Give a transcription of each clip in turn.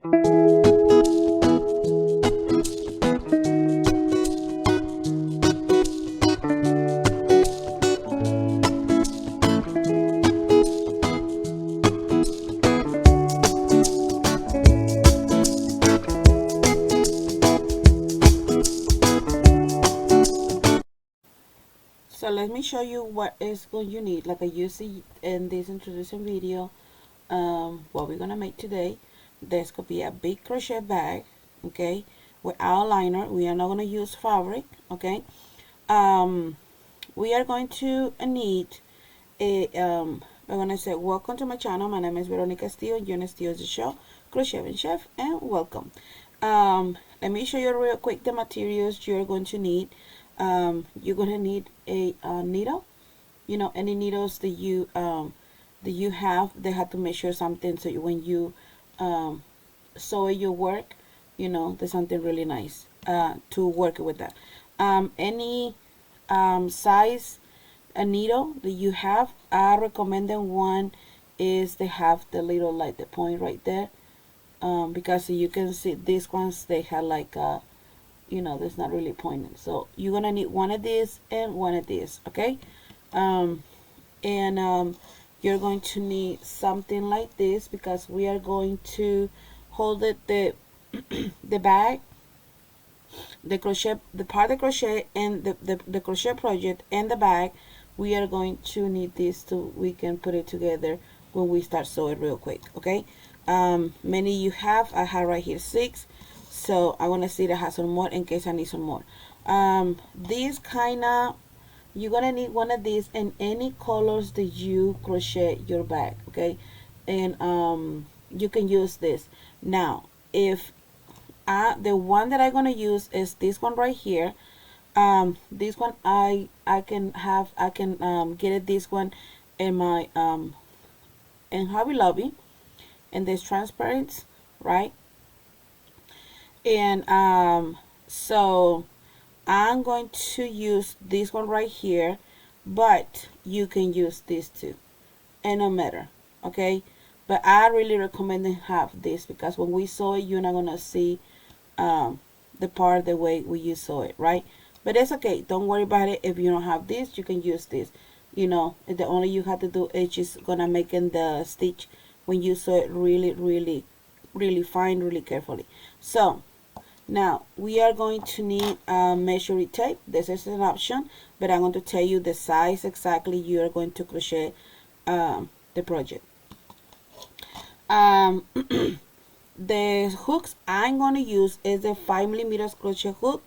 So let me show you what is going you need. Like I used in this introduction video, what we're gonna make today. This could be a big crochet bag, okay, without liner. We are not gonna use fabric, okay. We are going to need a we're gonna say welcome to my channel. My name is Veronica Steele. You're Steele is the show, Crochet and Chef, and welcome. Let me show you real quick the materials you're going to need. You're gonna need a needle. You know, any needles that you have, they have to measure something, so when you sew your work, you know, there's something really nice to work with that. Any size a needle that you have, I recommend one is they have the little, like the point right there, because you can see these ones, they have like you know, that's not really pointing. So you're gonna need one of these and one of these, okay. You're going to need something like this, because we are going to hold it, the the bag, the crochet, the part of the crochet, and the crochet project and the bag. We are going to need this so we can put it together when we start sewing real quick, okay. Many you have, I have right here 6, so I want to see that I have some more in case I need some more. These kind of, you're gonna need one of these in any colors that you crochet your bag, okay. And you can use this. Now if the one that I'm gonna use is this one right here. This one I can get it, this one in my in Hobby Lobby, and this transparent, right. And so I'm going to use this one right here, but you can use this too, and no matter, okay. But I really recommend to have this, because when we sew it, you're not gonna see the part the way we sew it, right. But it's okay, don't worry about it. If you don't have this, you can use this. You know, the only you have to do is just gonna make in the stitch when you sew it really fine, really carefully. So now we are going to need measuring tape. This is an option, but I'm going to tell you the size exactly you are going to crochet the project. The hooks I'm going to use is the 5mm crochet hook.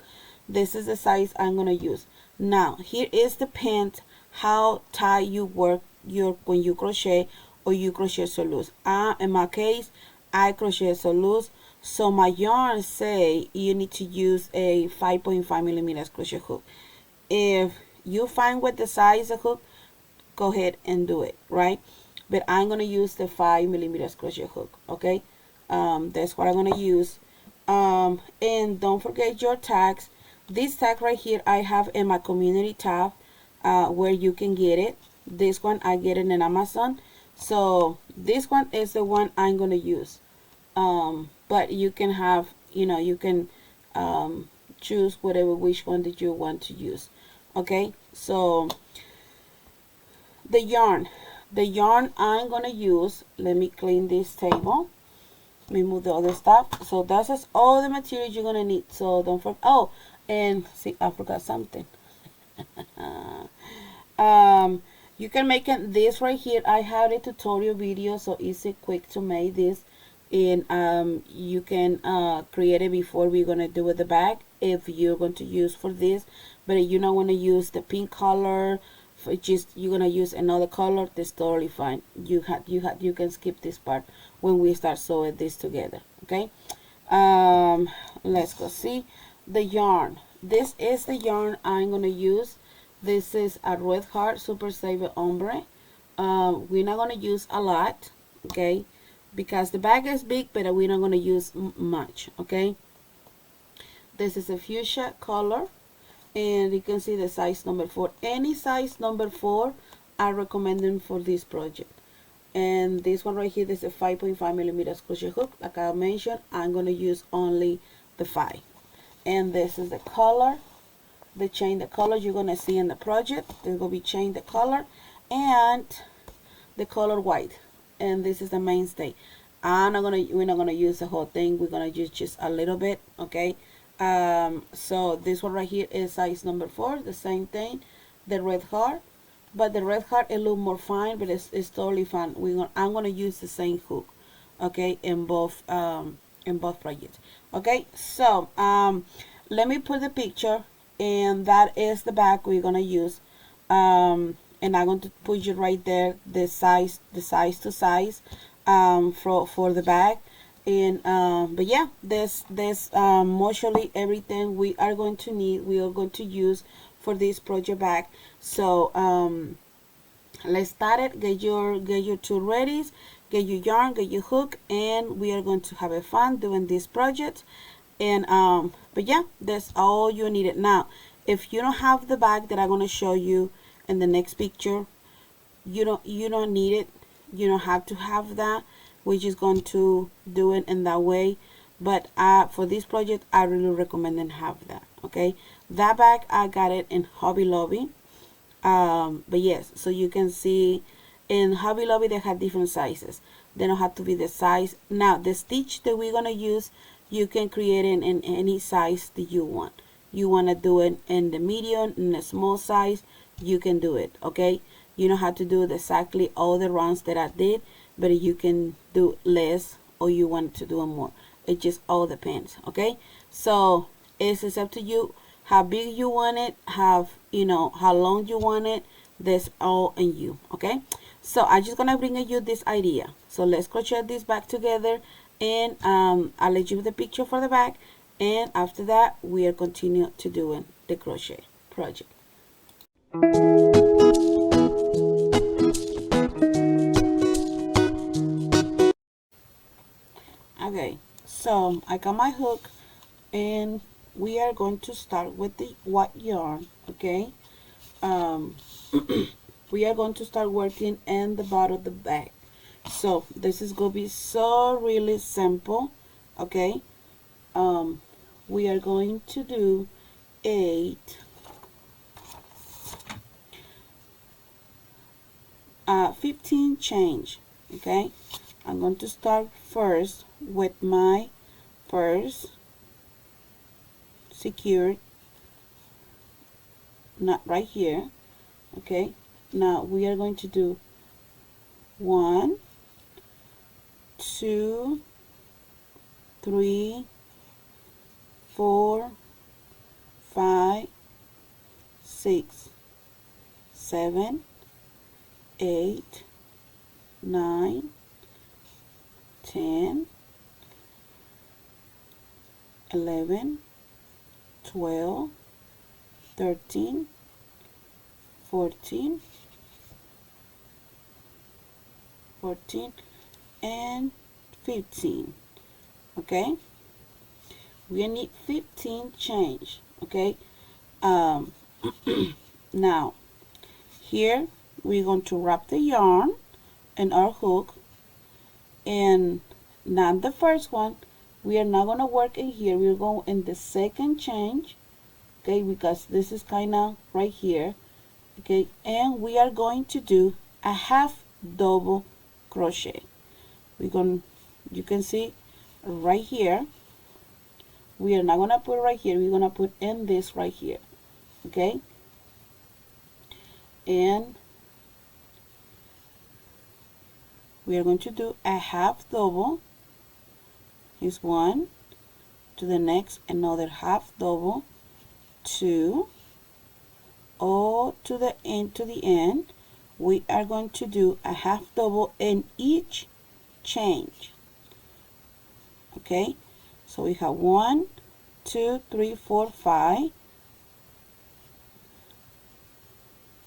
This is the size I'm going to use. Now here is the pin, how tight you work when you crochet, or you crochet so loose. In my case, I crochet so loose, so my yarn say you need to use a 5.5mm crochet hook. If you find with the size of hook, go ahead and do it, right. But I'm gonna use the 5mm crochet hook, okay. That's what I'm gonna use. And don't forget your tags. This tag right here I have in my community tab, where you can get it. This one I get it in Amazon, so this one is the one I'm gonna use. But you can have, you know, you can choose whatever, which one that you want to use, okay. So the yarn I'm gonna use, let me clean this table, let me move the other stuff. So that's just all the materials you're gonna need. So don't forget, oh, and see, I forgot something. You can make it this right here. I have a tutorial video, so easy, quick to make this. And you can create it before we're gonna do with the bag, if you're going to use for this. But if you don't want to use the pink color, for just you're gonna use another color, that's totally fine. You can skip this part when we start sewing this together, okay. Let's go see the yarn. This is the yarn I'm gonna use. This is a Red Heart Super Saver Ombre. We're not gonna use a lot, okay, because the bag is big, but we're not gonna use much, okay. This is a fuchsia color, and you can see the size number 4. Any size number 4 I recommend them for this project. And this one right here, this is a 5.5 millimeters crochet hook. Like I mentioned, I'm going to use only the 5. And this is the color, the chain, the color you're going to see in the project. There's going to be chain, the color, and the color white. And this is the mainstay. We're not gonna use the whole thing. We're gonna use just a little bit, okay? So this one right here is size number 4, the same thing, the red heart, but the red heart is a little more fine, but it's totally fine. I'm gonna use the same hook, okay, in both projects, okay? So let me put the picture, and that is the bag we're gonna use. And I'm going to put you right there the size to size for the bag. And but yeah, this mostly everything we are going to need, we are going to use for this project bag. So let's start it. Get your tool ready, get your yarn, get your hook, and we are going to have a fun doing this project. And but yeah, that's all you needed. Now if you don't have the bag that I'm going to show you in the next picture, you don't need it. You don't have to have that. We're just going to do it in that way. But for this project, I really recommend and have that. Okay, that bag I got it in Hobby Lobby. But yes, so you can see in Hobby Lobby they have different sizes. They don't have to be the size. Now the stitch that we're gonna use, you can create it in any size that you want. You want to do it in the medium, in the small size, you can do it. Okay, you don't have to do exactly all the rounds that I did, but you can do less or you want to do more. It just all depends. Okay, so it's up to you how big you want it, how long you want it. That's all in you. Okay, so I'm just gonna bring you this idea. So let's crochet this back together, and I'll let you the picture for the back, and after that we are continue to doing the crochet project. Okay, so I got my hook, and we are going to start with the white yarn. Okay, we are going to start working in the bottom of the bag. So this is going to be so really simple. Okay, we are going to do 15 change. Okay, I'm going to start first with my first secured knot right here. Okay, now we are going to do 1, 2, 3, 4, 5, 6, 7, 8, 9, 10, 11, 12, 13, 14, and 15. Okay, we need 15 change. Okay, now here we're going to wrap the yarn in our hook, and not the first one. We are not going to work in here. We're going in the second change. Okay, because this is kind of right here. Okay, and we are going to do a half double crochet. You can see right here, we are not going to put right here, we're going to put in this right here. Okay, and we are going to do a half double. Here's one, to the next another half double, 2, all to the end. We are going to do a half double in each change. Okay, so we have 1, 2, 3, 4, 5,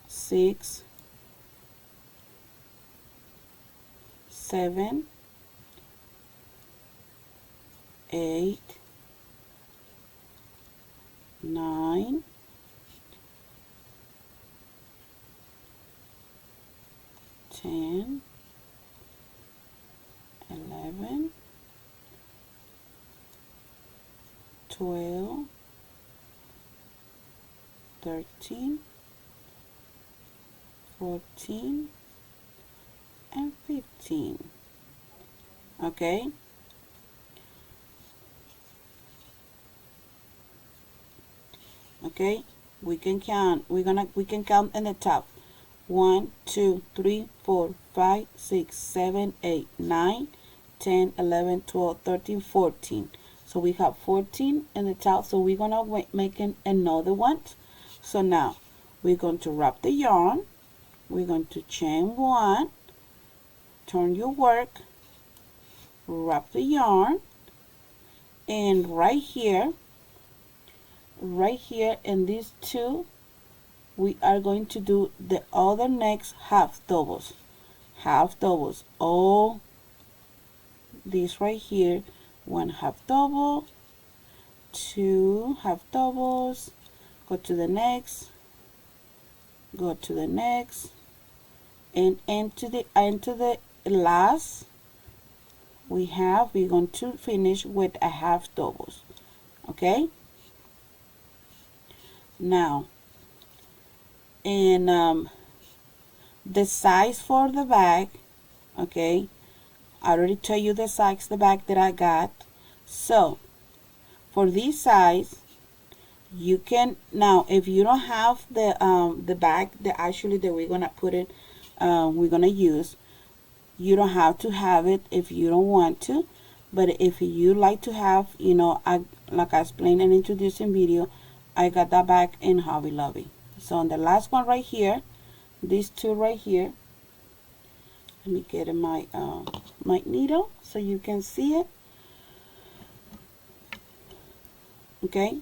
6, 7, 8, 9, 10, 12, 13, 14, and 15. Okay, okay, we can count. We can count in the top. 1, 2, 3, 4, 5, 6, 7, 8, 9, 10, 11, 12, 13, 14. So we have 14 in the top. So we're gonna make another one. So now we're going to wrap the yarn. We're going to chain 1, turn your work, wrap the yarn, and right here in these two, we are going to do the other next half doubles. All this right here, 1 half double, 2 half doubles, go to the next, go to the next, and into the last we're going to finish with a half doubles. Okay, now and the size for the bag, okay, I already tell you the size the bag that I got. So for this size, you can, now if you don't have the bag that actually that we're gonna put it we're gonna use, you don't have to have it if you don't want to, but if you like to have, you know, like I explained in introducing video, I got that bag in Hobby Lobby. So on the last one right here, these two right here, let me get in my my needle so you can see it. Okay,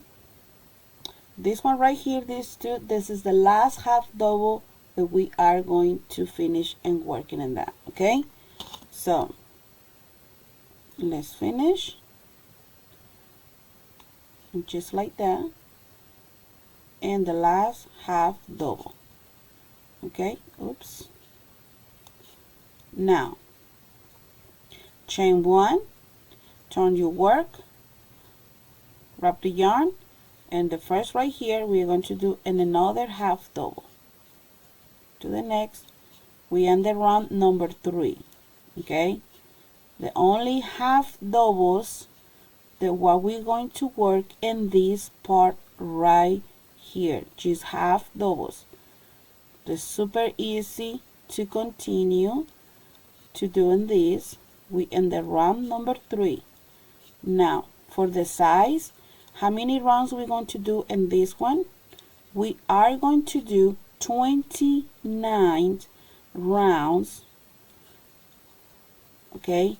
this one right here, these two, this is the last half double that we are going to finish and working in that. Okay, so let's finish just like that, and the last half double. Okay, oops. Now chain 1, turn your work, wrap the yarn, and the first right here we're going to do in another half double. To the next, we end the round number 3. Okay, the only half doubles that what we're going to work in this part right here, just half doubles. It's super easy to continue to doing this. We end the round number 3. Now for the size, how many rounds we're going to do in this one? We are going to do 29 rounds. Okay,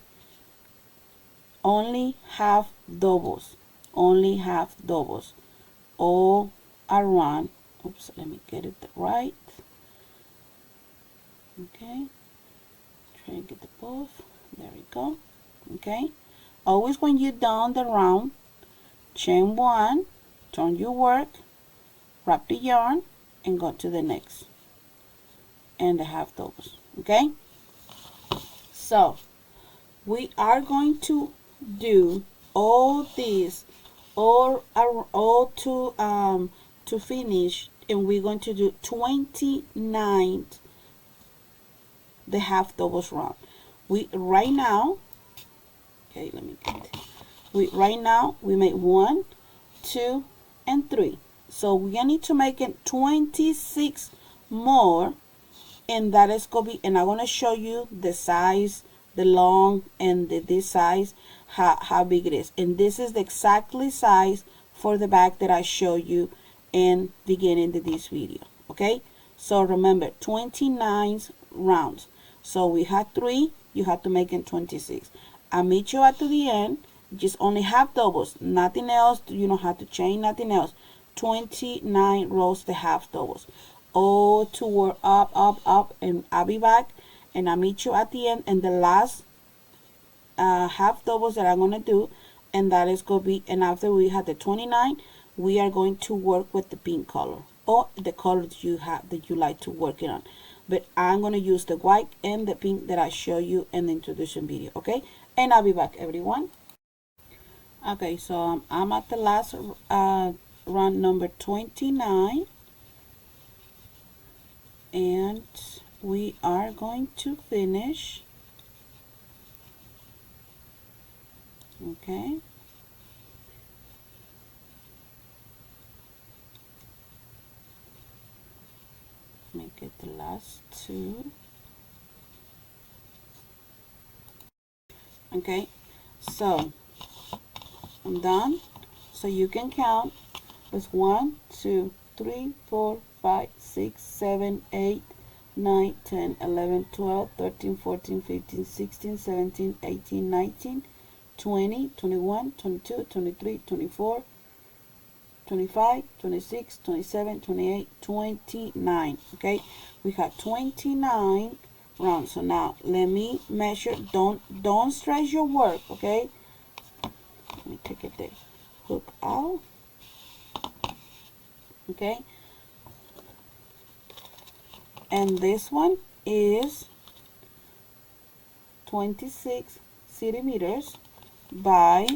only half doubles, all around. Oops, let me get it right. Okay, try to get the both. There we go. Okay, always when you're done the round, chain 1, turn your work, wrap the yarn, and go to the next, and the half doubles. Okay, so we are going to do all these all to finish, and we're going to do 29 the half doubles round. We right now, okay, let me get it. Right now we make 1, 2, and 3. So we need to make it 26 more, and that is gonna be, and I'm gonna show you the size, the long, and this size, how big it is. And this is the exactly size for the bag that I show you in the beginning of this video. Okay, so remember 29 rounds. So we had 3, you have to make it 26. I'll meet you at the end, just only half doubles, nothing else. You don't have to chain, nothing else. 29 rows the half doubles, all to work up, and I'll be back and I'll meet you at the end, and the last half doubles that I'm gonna do, and that is gonna be, and after we have the 29, we are going to work with the pink color or the color that you have that you like to work it on. But I'm gonna use the white and the pink that I show you in the introduction video. Okay, and I'll be back, everyone. Okay, so I'm at the last run number 29, and we are going to finish. Okay, make it the last two. Okay, so I'm done. So you can count. It's 1, 2, 3, 4, 5, 6, 7, 8, 9, 10, 11, 12, 13, 14, 15, 16, 17, 18, 19, 20, 21, 22, 23, 24, 25, 26, 27, 28, 29. Okay, we have 29 rounds. So now let me measure. Don't stretch your work. Okay, let me take it there. Hook out. Okay, and this one is 26 centimeters by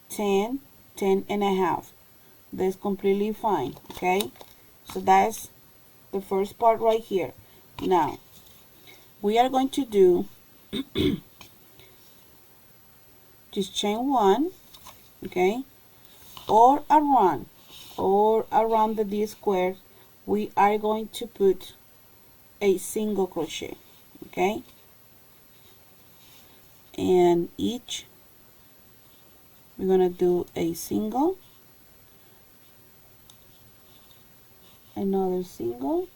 10 and a half. That's completely fine. Okay, so that's the first part right here. Now we are going to do just chain one, okay, or around the D square. We are going to put a single crochet. Okay, and each we're gonna do a single, another single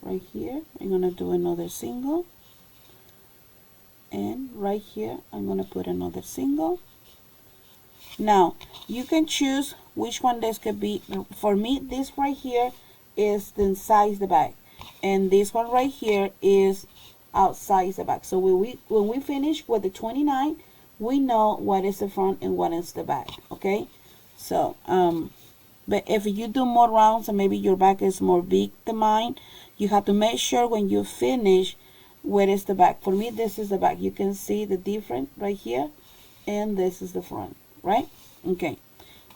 right here. I'm gonna do another single, and right here I'm gonna put another single. Now you can choose which one this could be. For me, this right here is the inside the bag, and this one right here is outside the bag. So when we finish with the 29, we know what is the front and what is the back. Okay, so but if you do more rounds and maybe your back is more big than mine, you have to make sure when you finish where is the back. For me, this is the back. You can see the difference right here, and this is the front, right? Okay,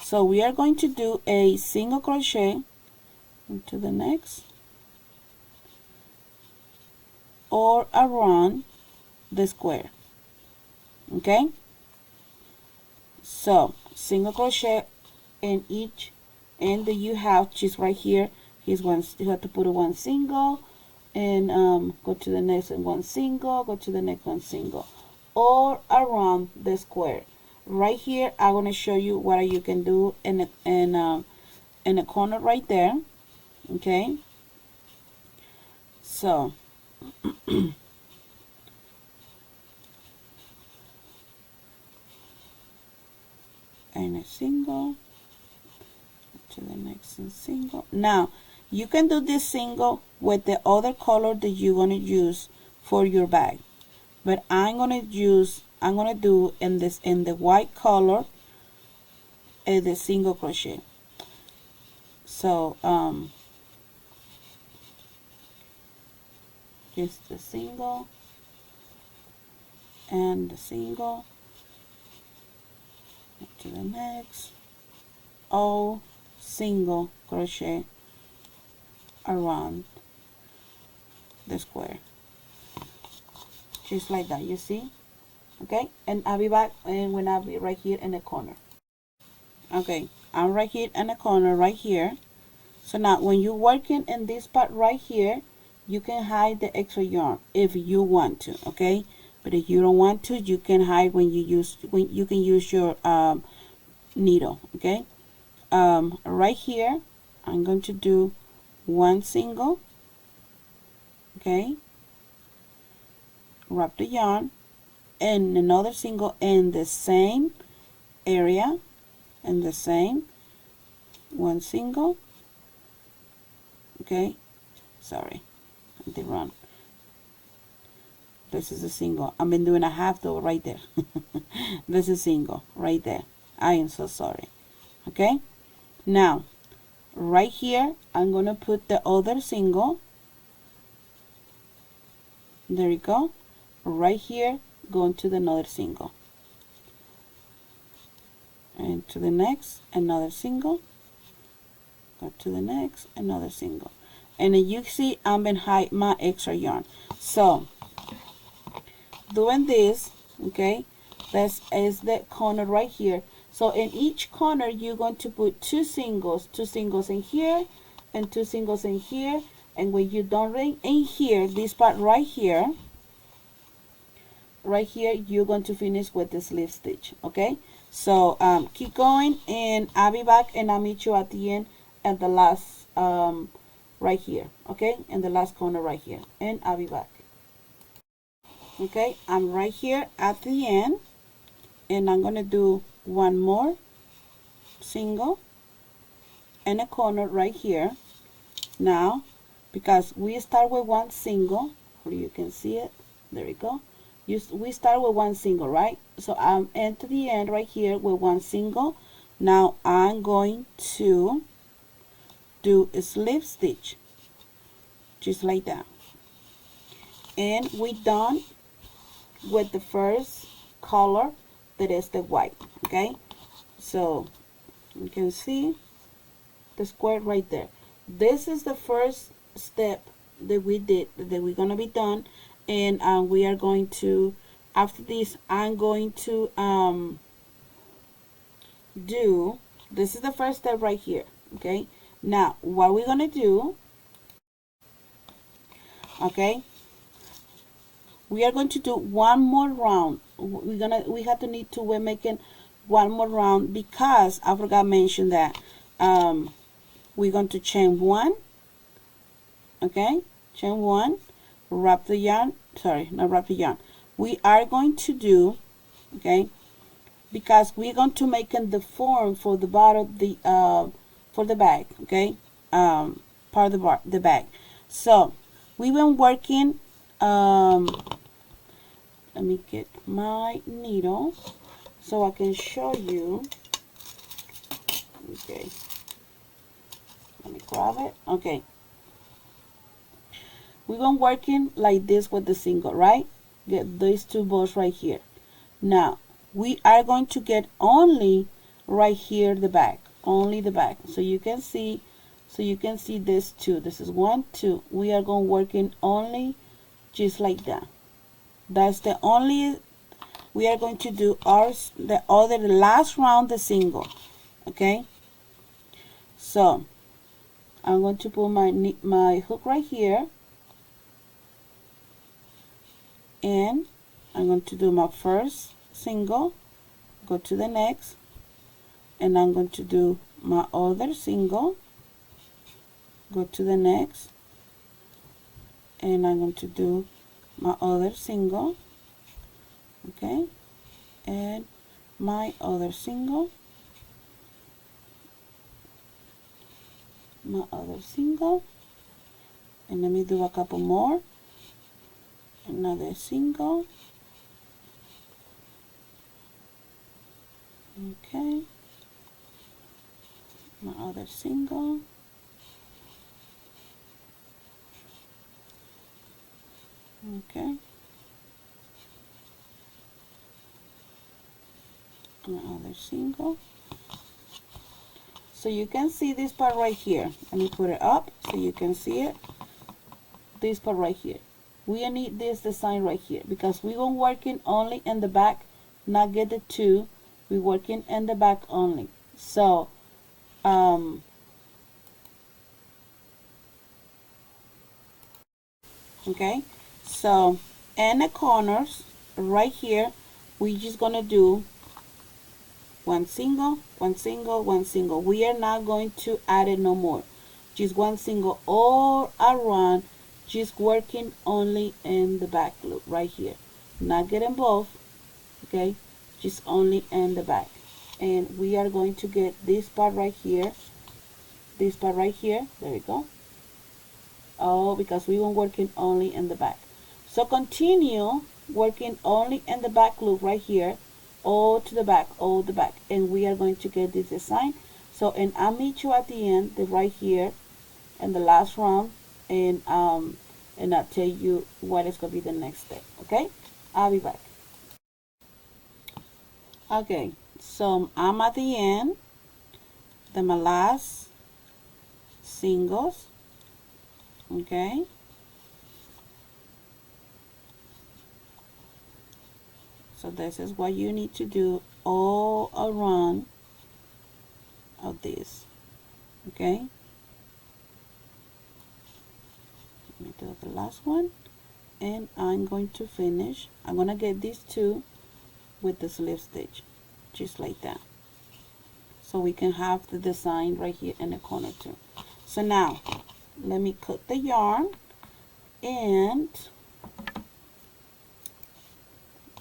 so we are going to do a single crochet into the next, or around the square. Okay, so single crochet in each, and you have just right here. Here's one. You have to put a one single, and go to the next and one single, go to the next one single, or around the square. Right here, I'm gonna show you what you can do in a corner right there. Okay, so and a single to the next and single. Now you can do this single with the other color that you're gonna use for your bag, but I'm gonna do in the white color the single crochet. So just the single and the single to the next, all single crochet around the square, just like that. You see? Okay, and I'll be back, and when I'll be right here in the corner. Okay, I'm right here in the corner right here. So now when you're working in this part right here, you can hide the extra yarn if you want to. Okay, but if you don't want to, you can hide when you can use your needle. Okay, right here I'm going to do one single. Okay, wrap the yarn, and another single in the same area, and the same one single. Okay, sorry, I did wrong. This is a single. I've been doing a half though right there. This is single right there. I am so sorry. Okay, now right here I'm gonna put the other single. There you go. Right here, going to the another single. and to the next, another single, go to the next, another single, and then you see I'm behind my extra yarn. So doing this, okay, this is the corner right here. So in each corner you're going to put two singles in here and two singles in here, and when you're done in here, this part right here, you're going to finish with the slip stitch. Okay, so keep going, and I'll be back and I'll meet you at the end at the last right here. Okay, in the last corner right here, and I'll be back. Okay, I'm right here at the end, and I'm gonna do one more single in a corner right here. Now, because we start with one single, or you can see it, there we go. We start with one single, right? So I'm into the end right here with one single. Now I'm going to do a slip stitch, just like that. And we're done with the first color, that is the white. Okay, so you can see the square right there. This is the first step that we did, that we're gonna be done, and we are going to, after this, I'm going to do, this is the first step right here. Okay, now what we're gonna do, okay, we are going to do one more round. We have to need to, we're making one more round, because I forgot to mention that we're going to chain one. Okay, chain one, wrap the yarn, sorry, not wrap the yarn, we are going to do, okay, because we're going to make the form for the bottom, for the bag. Okay, part of the bag. So we've been working, let me get my needle so I can show you. Okay, let me grab it. Okay, we've been working like this with the single, right? Get these two bows right here. Now we are going to get only right here the back, only the back, so you can see, this two, this is 1 2, we are going working only just like that. That's the only, we are going to do ours, the last round, the single. Okay, so I'm going to put my hook right here, and I'm going to do my first single, go to the next, and I'm going to do my other single, go to the next, and I'm going to do my other single. Okay, and my other single, my other single, and let me do a couple more, another single. Okay, my other single, okay, my other single. So you can see this part right here. Let me put it up so you can see it. This part right here, we need this design right here, because we were working only in the back, not get the two, we working in the back only. So okay, so in the corners right here, we just gonna do one single, one single, one single. We are not going to add it no more, just one single all around, just working only in the back loop right here, not getting both. Okay, just only in the back, and we are going to get this part right here, this part right here, there we go. Oh, because we were working only in the back, so continue working only in the back loop right here, all to the back, all the back, and we are going to get this design. So, and I'll meet you at the end, right here in the last round, and I'll tell you what is going to be the next step. Okay, I'll be back. Okay, So I'm at the end, then my last singles, okay. So this is what you need to do all around of this, okay. Let me do the last one, and I'm going to finish. I'm gonna get these two with the slip stitch, just like that, so we can have the design right here in the corner too. So now let me cut the yarn, and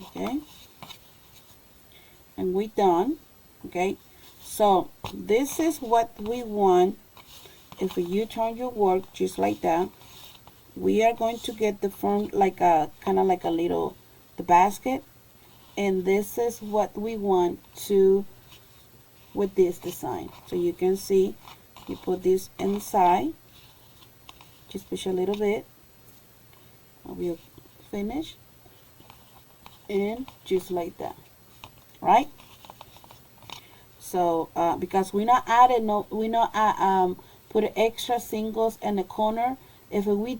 okay, and we're done. Okay, so this is what we want. If you turn your work just like that, we are going to get the front like a kind of like a little the basket, and this is what we want to with this design. So you can see you put this inside, just push a little bit, and we'll finish, and just like that, right? So because we're not adding no, we're not put extra singles in the corner. If we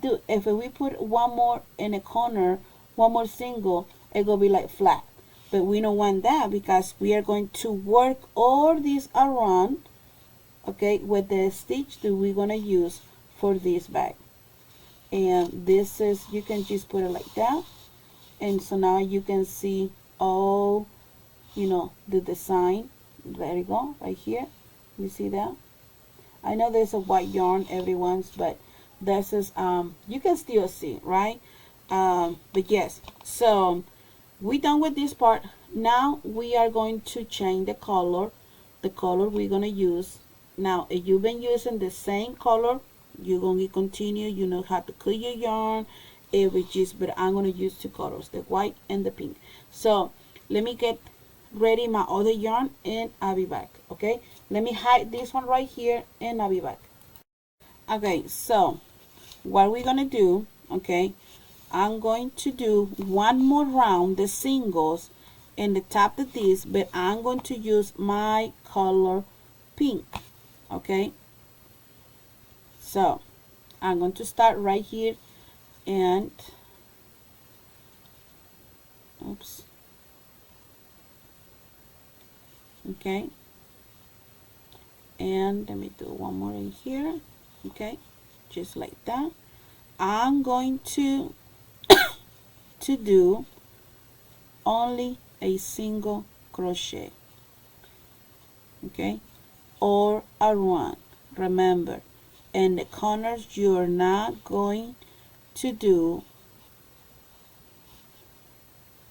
put one more in the corner, one more single, it will be like flat. But we don't want that, because we are going to work all this around, okay, with the stitch that we're gonna use for this bag. And this is, you can just put it like that, and so now you can see all, you know, the design. There you go, right here. You see that? I know there's a white yarn everyone's, but this is you can still see, right? But yes, so we're done with this part. Now we are going to change the color we're gonna use. Now if you've been using the same color, you're going to continue. You know how to cut your yarn, but I'm going to use two colors, the white and the pink. So let me get ready my other yarn, and I'll be back. Okay, let me hide this one right here, and I'll be back. Okay, so what we're gonna do, okay, I'm going to do one more round the singles in the top of this, but I'm going to use my color pink. Okay, so I'm going to start right here, and oops, okay, and let me do one more in here. Okay, just like that. I'm going to do only a single crochet, okay, or a one. Remember, in the corners you're not going to do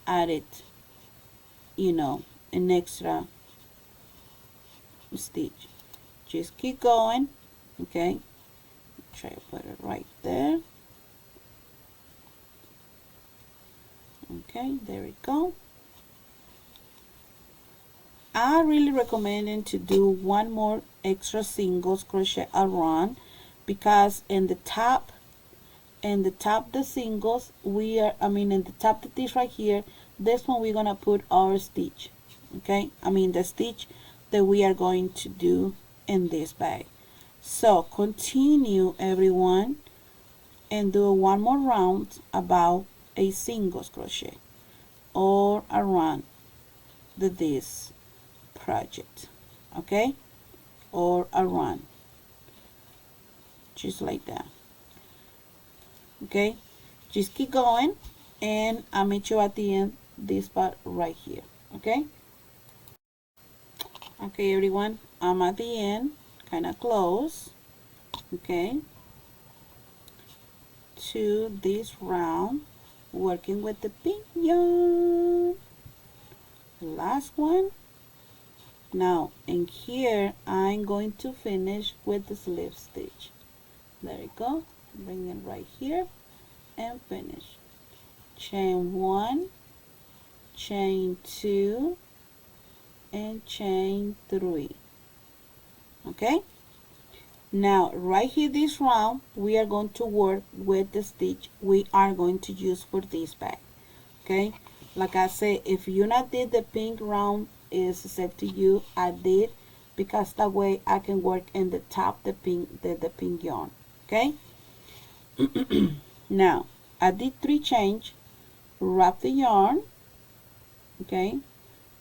added, you know, an extra stitch. Just keep going. Okay, try to put it right there. Okay, there we go. I really recommend to do one more extra singles crochet around, because in the top the singles we are, in the top of this right here, this one we're gonna put our stitch. Okay, the stitch that we are going to do in this bag. So continue everyone, and do one more round about a singles crochet all around this project. Okay, or around, just like that. Okay, just keep going, and I'll meet you at the end, this part right here. Okay, okay everyone, I'm at the end, kind of close. Okay, to this round, working with the pink yarn, last one. Now in here I'm going to finish with the slip stitch. There you go, bring it right here and finish. Chain 1, chain 2, and chain 3. Okay, now right here this round we are going to work with the stitch we are going to use for this bag. Okay, like I said, if you not did the pink round is set to you. I did because that way I can work in the top the pink yarn. Okay. Now I did 3 chains, wrap the yarn, okay,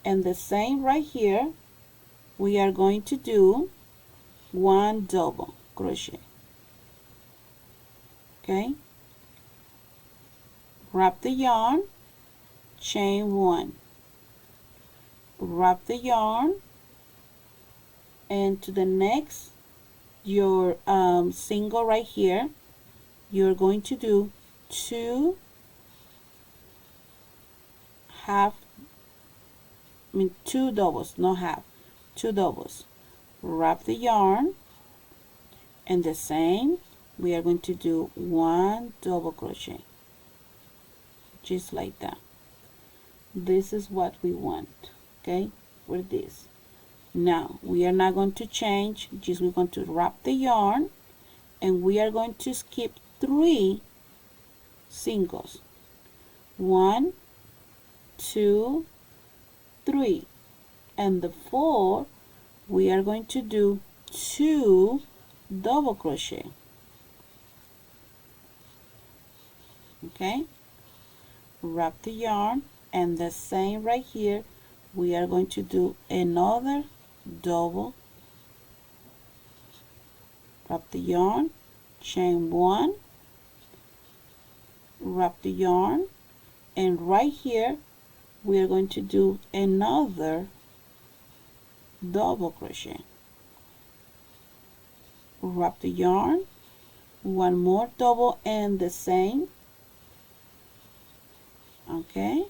and the same right here we are going to do 1 double crochet. Okay, wrap the yarn, chain 1, wrap the yarn, and to the next your single right here you're going to do 2 2 doubles, not half, 2 doubles. Wrap the yarn, and the same we are going to do 1 double crochet, just like that. This is what we want, okay, for this. Now we are not going to change, just we're going to wrap the yarn, and we are going to skip 3 singles. 1, 2, 3, and the 4 we are going to do 2 double crochet. Okay, wrap the yarn, and the same right here we are going to do another double, wrap the yarn, chain 1, wrap the yarn, and right here we are going to do another double crochet, wrap the yarn, 1 more double, and the same. Okay,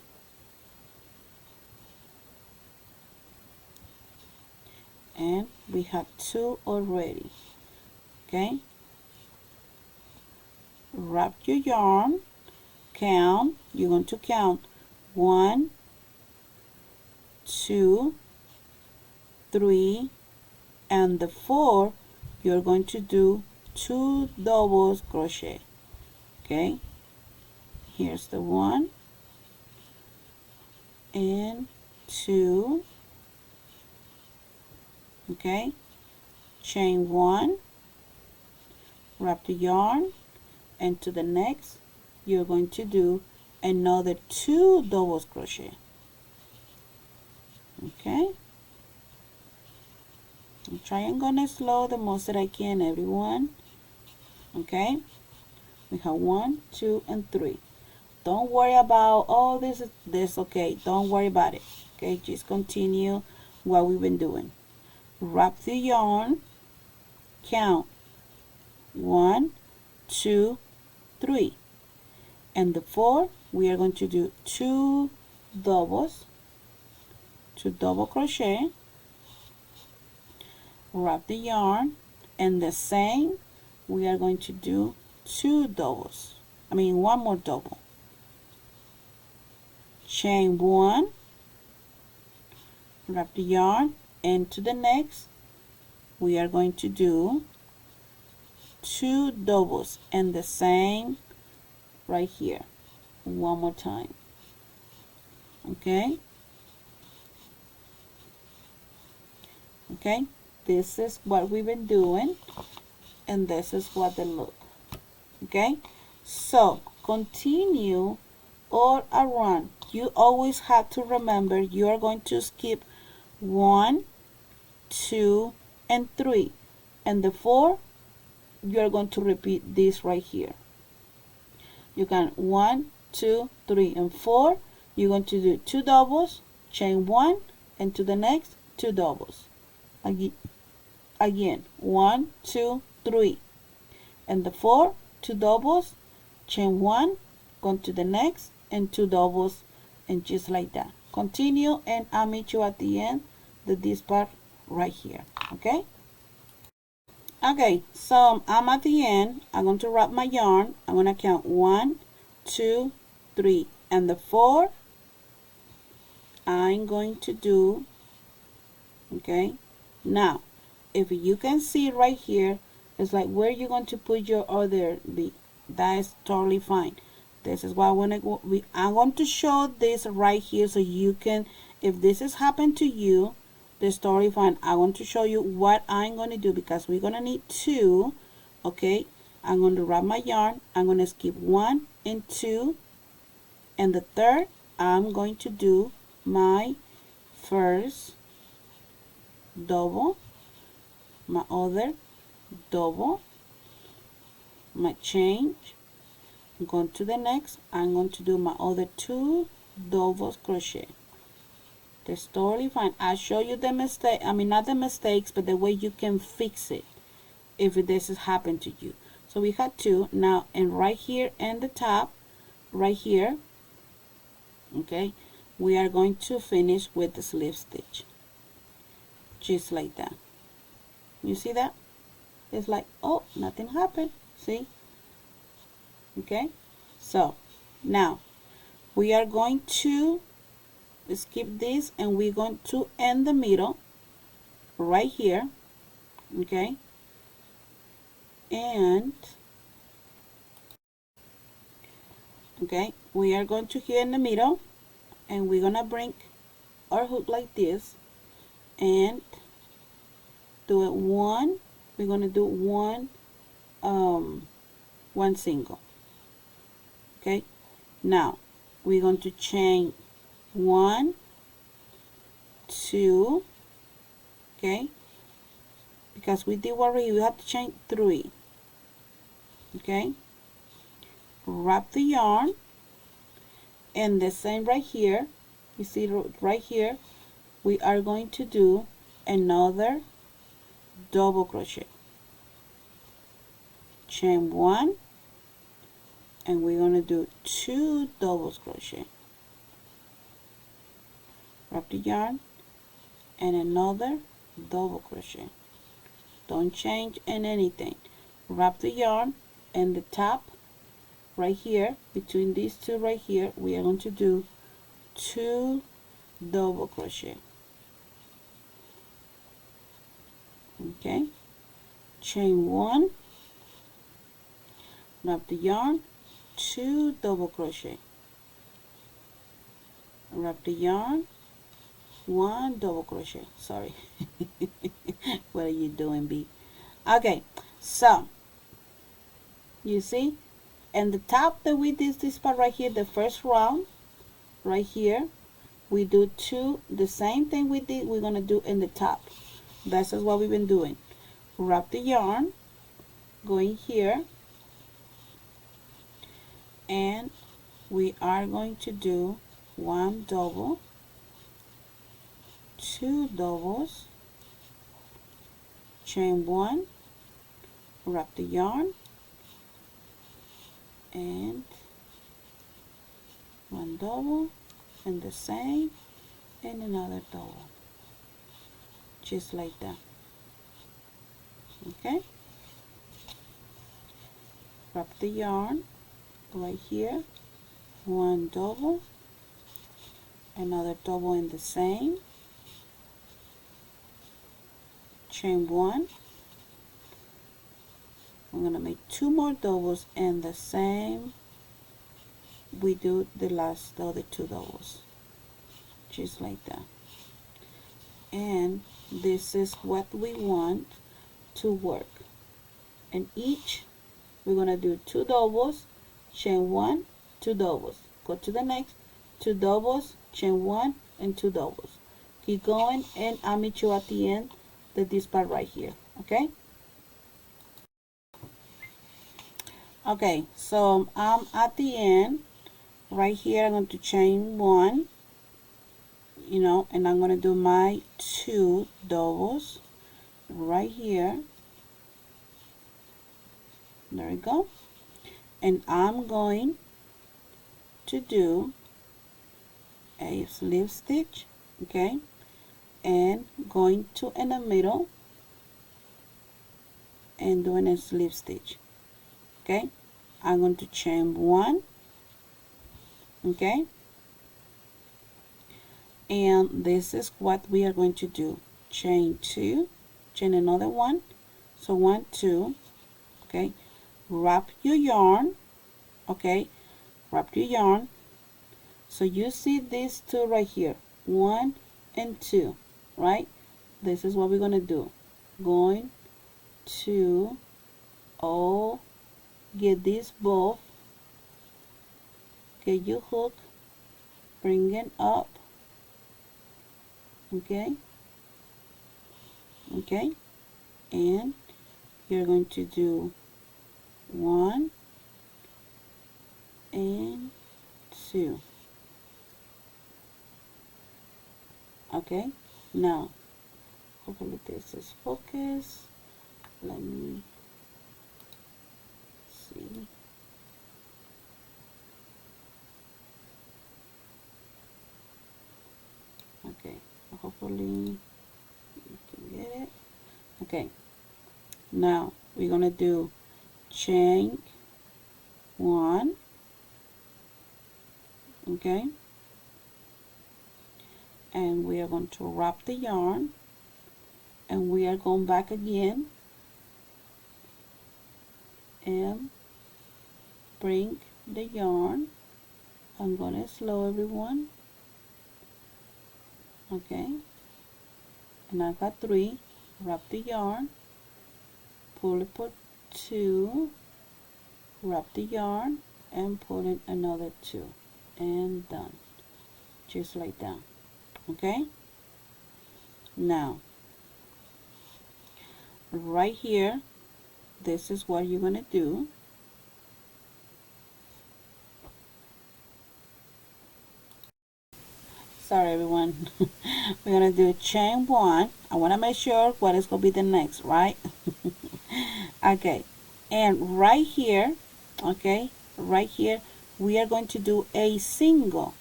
and we have 2 already. Okay, wrap your yarn, count, you're going to count 1, 2, 3, and the 4 you're going to do 2 doubles crochet. Okay, here's the 1 and 2. Okay, chain 1, wrap the yarn, and to the next you're going to do another 2 doubles crochet. Okay, I'm gonna slow the most that I can, everyone. Okay, we have 1, 2, and 3. Don't worry about, oh, this is this. Okay, don't worry about it. Okay, just continue what we've been doing. Wrap the yarn, count 1, 2, 3, and the 4 we are going to do 2 doubles, 2 double crochet, wrap the yarn, and the same we are going to do 2 doubles, 1 more double, chain 1, wrap the yarn, and to the next we are going to do 2 doubles, and the same right here, 1 more time. Okay, this is what we've been doing, and this is what they look. Okay, so continue all around. You always have to remember you are going to skip 1, 2, and 3, and the 4 you are going to repeat this right here. You can 1, 2, 3, and 4. You're going to do 2 doubles, chain 1, and to the next 2 doubles. Again 1, 2, 3, and the 4, 2 doubles, chain 1, go to the next, and 2 doubles, and just like that. Continue, and I'll meet you at the end of this part right here. Okay, so I'm at the end. I'm going to wrap my yarn. I'm going to count 1, 2, 3, and the 4 I'm going to do. Okay, now if you can see right here, it's like where you're going to put your other bead. That is totally fine. This is why I'm going to show this right here so you can if this has happened to you, that's totally fine. I want to show you what I'm going to do because we're going to need two. Okay, I'm going to wrap my yarn. I'm going to skip 1 and 2, and the third I'm going to do my first double, my other double, my change, going to the next. I'm going to do my other 2 doubles crochet. That's totally fine. I'll show you the mistake, I mean not the mistakes, but the way you can fix it if this has happened to you. So we had 2 now, and right here in the top, right here, okay, we are going to finish with the slip stitch, just like that. You see that? It's like, oh, nothing happened. See? Okay, so now we are going to skip this, and we're going to end the middle right here. Okay, and okay, we are going to here in the middle, and we're gonna bring our hook like this and do it one. We're gonna do one single. Okay, now we're going to chain 1, 2, okay, because we did already, we have to chain 3. Okay, wrap the yarn, and the same right here, you see right here, we are going to do another double crochet, chain 1, and we're going to do 2 doubles crochet, wrap the yarn, and another double crochet. Don't change in anything. Wrap the yarn, and the top right here, between these two right here, we are going to do 2 double crochet. Okay, chain 1, wrap the yarn, 2 double crochet, wrap the yarn, 1 double crochet. Sorry. What are you doing, B? Okay, so you see, and the top that we did this part right here, the first round right here, we do 2, the same thing we did, we're gonna do in the top. That's just what we've been doing. Wrap the yarn, going here, and we are going to do 1 double, 2 doubles, chain 1, wrap the yarn, and 1 double, and the same, and another double, just like that. Okay, wrap the yarn right here, 1 double, another double in the same, chain 1. I'm gonna make 2 more doubles in the same we do the other 2 doubles, just like that. And this is what we want to work. And each we're gonna do 2 doubles, chain 1, 2 doubles, go to the next, 2 doubles, chain 1, and 2 doubles. Keep going, and I'll meet you at the end of this part right here. Okay, okay, so I'm at the end right here. I'm going to chain 1, you know, and I'm going to do my 2 doubles right here. There we go. And I'm going to do a slip stitch, okay, and going to in the middle and doing a slip stitch. Okay, I'm going to chain 1, okay, and this is what we are going to do. Chain 2, chain another 1, so 1, 2, okay, wrap your yarn, okay, wrap your yarn. So you see these 2 right here, 1 and 2, right? This is what we're going to do. Going to all, get these both, get your hook, bring it up, okay, and you're going to do 1 and 2. Okay, now hopefully this is focused. Let me see. Okay, hopefully you can get it. Okay, now we're gonna do chain 1, okay, and we are going to wrap the yarn, and we are going back again and bring the yarn. I'm gonna slow everyone, okay, and I got 3. Wrap the yarn, pull it for 2, wrap the yarn and pull in another 2, and done, just like that. Okay, now right here, this is what you're gonna do. Sorry everyone. We're gonna do chain 1. I want to make sure what is gonna be the next, right? Okay, and right here, okay, right here we are going to do a single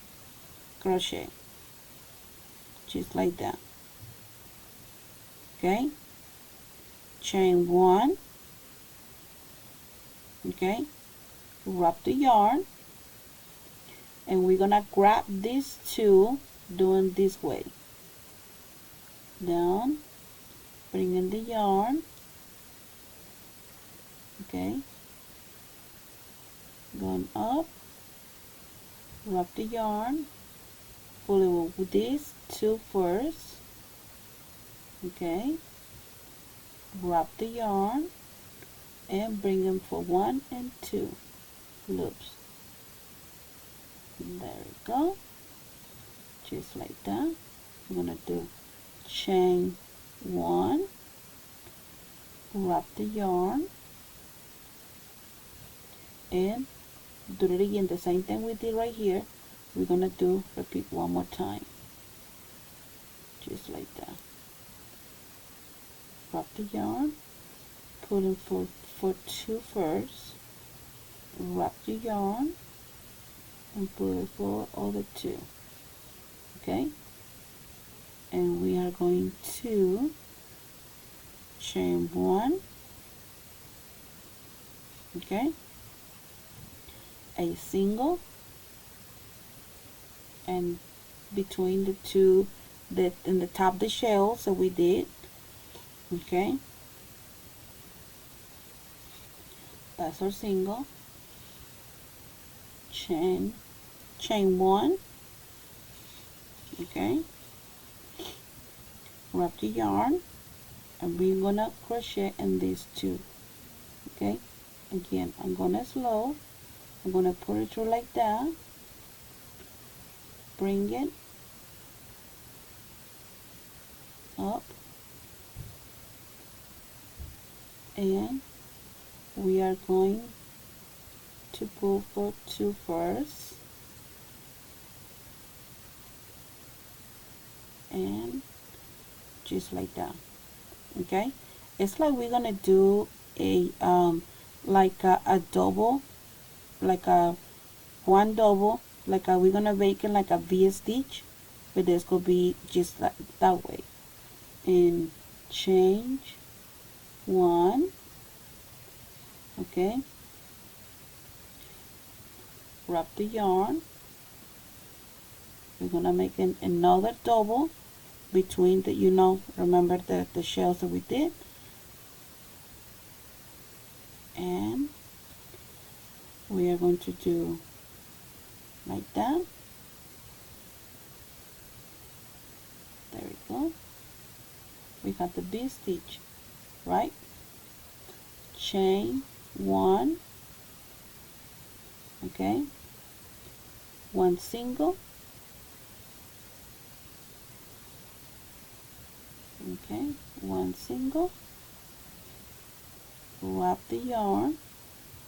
crochet, just like that. Okay, chain 1, okay, wrap the yarn, and we're gonna grab these 2 doing this way, down, bring in the yarn, okay, going up, wrap the yarn, pull it with these 2 first, okay, wrap the yarn and bring them for 1 and 2 loops. There we go, just like that. I'm gonna do chain 1, wrap the yarn, and do it again, the same thing we did right here. We're gonna repeat one more time, just like that. Wrap the yarn, pull in for 2 first, wrap the yarn and pull it for other 2, okay, and we are going to chain 1, okay, a single, and between the 2 that in the top of the shell, so we did, okay, that's our single, chain 1, okay, wrap the yarn, and we're gonna crochet in these 2, okay. Again, I'm gonna slow, I'm gonna put it through like that, bring it up, and we are going to pull for 2 first, and just like that, okay. It's like we're gonna do a like a double, like a 1 double, like we're gonna make it like a V stitch, but this could be just that way, and chain 1, okay, wrap the yarn, we're gonna make another double between the, remember the shells that we did, and we are going to do like that, There we go. We got the V stitch, right? Chain 1, okay, 1 single, okay, 1 single, wrap the yarn,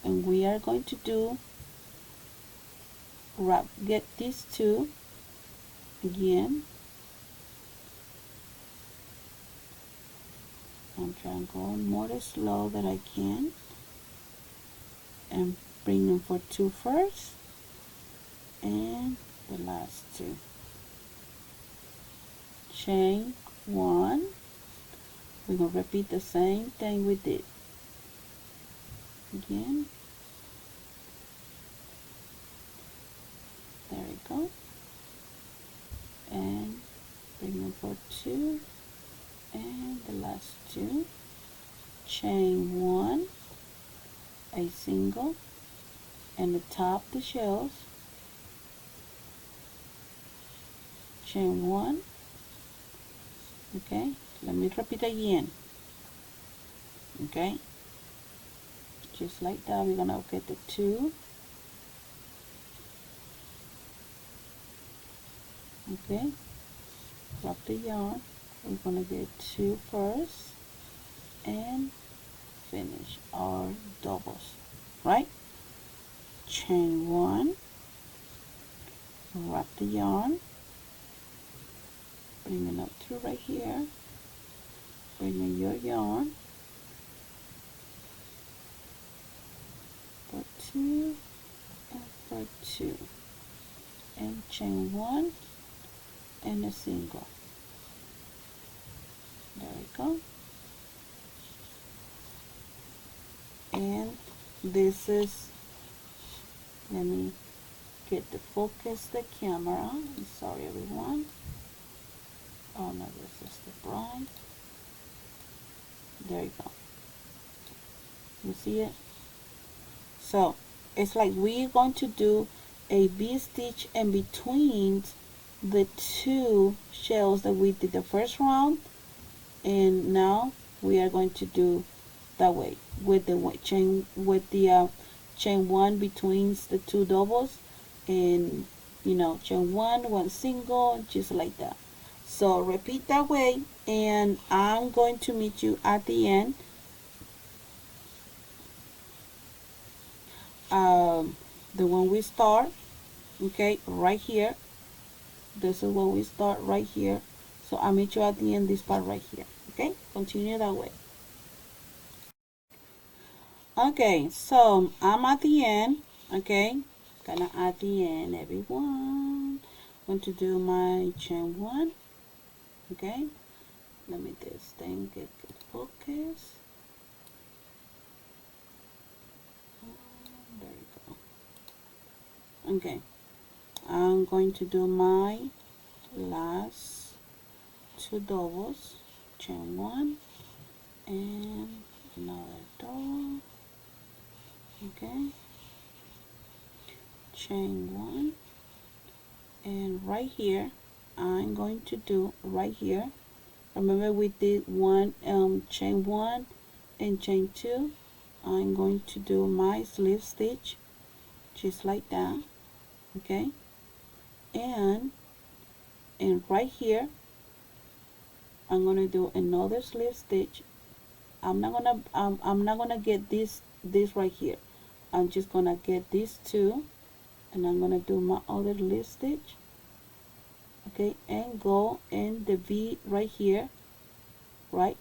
and we are going to do get these two again. I'm trying to go more slow that I can, and bring them for 2 first, and the last 2. Chain 1. We're going to repeat the same thing we did again. There we go, and bring them for 2, and the last 2. Chain 1, a single, and the top the shells, chain 1, okay. Let me repeat again, okay, just like that. We're gonna get the 2, okay, wrap the yarn. We're gonna get 2 first and finish our doubles, right? Chain 1, wrap the yarn, bring it up to right here, bring in your yarn for 2 and for 2, and chain 1 and a single. There we go. And this is, let me get the focus the camera. I'm sorry everyone. Oh no, this is the blind. There you go. You see it? So it's like we're going to do a V stitch in between the 2 shells that we did the first round, and now we are going to do that way with the chain, with the chain 1 between the 2 doubles, and you know, chain 1 single, just like that. So repeat that way, and I'm going to meet you at the end. The one we start, okay, right here. This is where we start, right here. So I'll meet you at the end, this part right here, okay? Continue that way. Okay, so I'm at the end, okay? Kinda at the end, everyone. I'm going to do my chain 1, okay? Let me this thing get good focus. There you go. Okay, I'm going to do my last 2 doubles, chain 1 and another double, okay, chain 1, and right here I'm going to do right here. Remember we did chain 1 and chain 2. I'm going to do my slip stitch just like that, okay, and right here I'm gonna do another slip stitch. I'm not gonna get this right here. I'm just gonna get these 2, and I'm gonna do my other slip stitch, okay, and go in the V right here, right.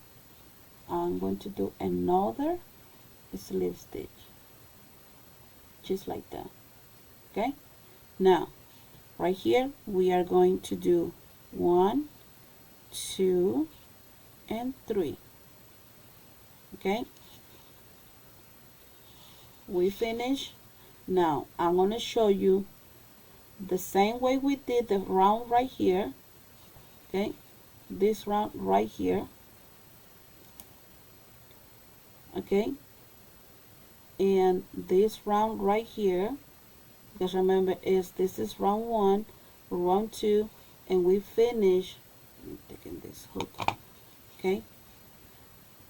I'm going to do another slip stitch just like that, okay. Now right here we are going to do 1, 2 and 3, okay. We finish. Now I'm going to show you the same way we did the round right here, okay, this round right here, okay, and this round right here, because remember this is round 1, round 2, and we finish I'm taking this hook. Okay,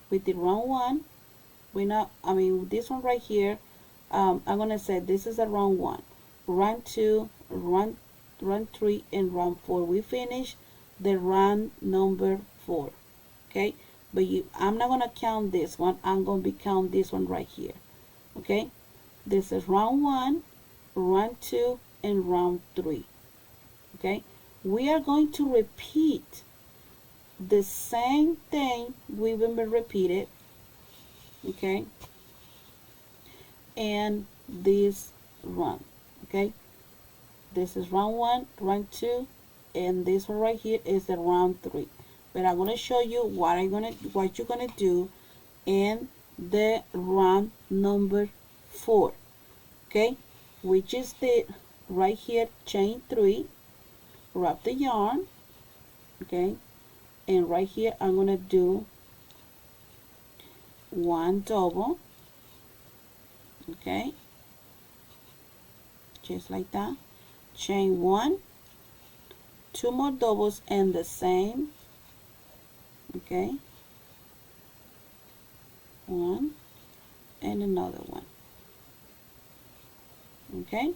with the round one, this one right here, I'm gonna say this is a round one, round two, round 3, and round 4. We finish the round number 4. Okay, but I'm not gonna count this one. I'm gonna be count this one right here. Okay, this is round 1, round 2, and round 3. Okay, we are going to repeat the same thing we've been repeated. Okay, and this run. Okay, this is round 1, round 2, and this one right here is the round 3. But I'm going to show you what you're gonna do in the round number 4. Okay, which is the right here, chain 3, wrap the yarn. Okay, and right here I'm gonna do 1 double. Okay, just like that, chain 1, 2 more doubles and the same. Okay, 1 and another one. Okay,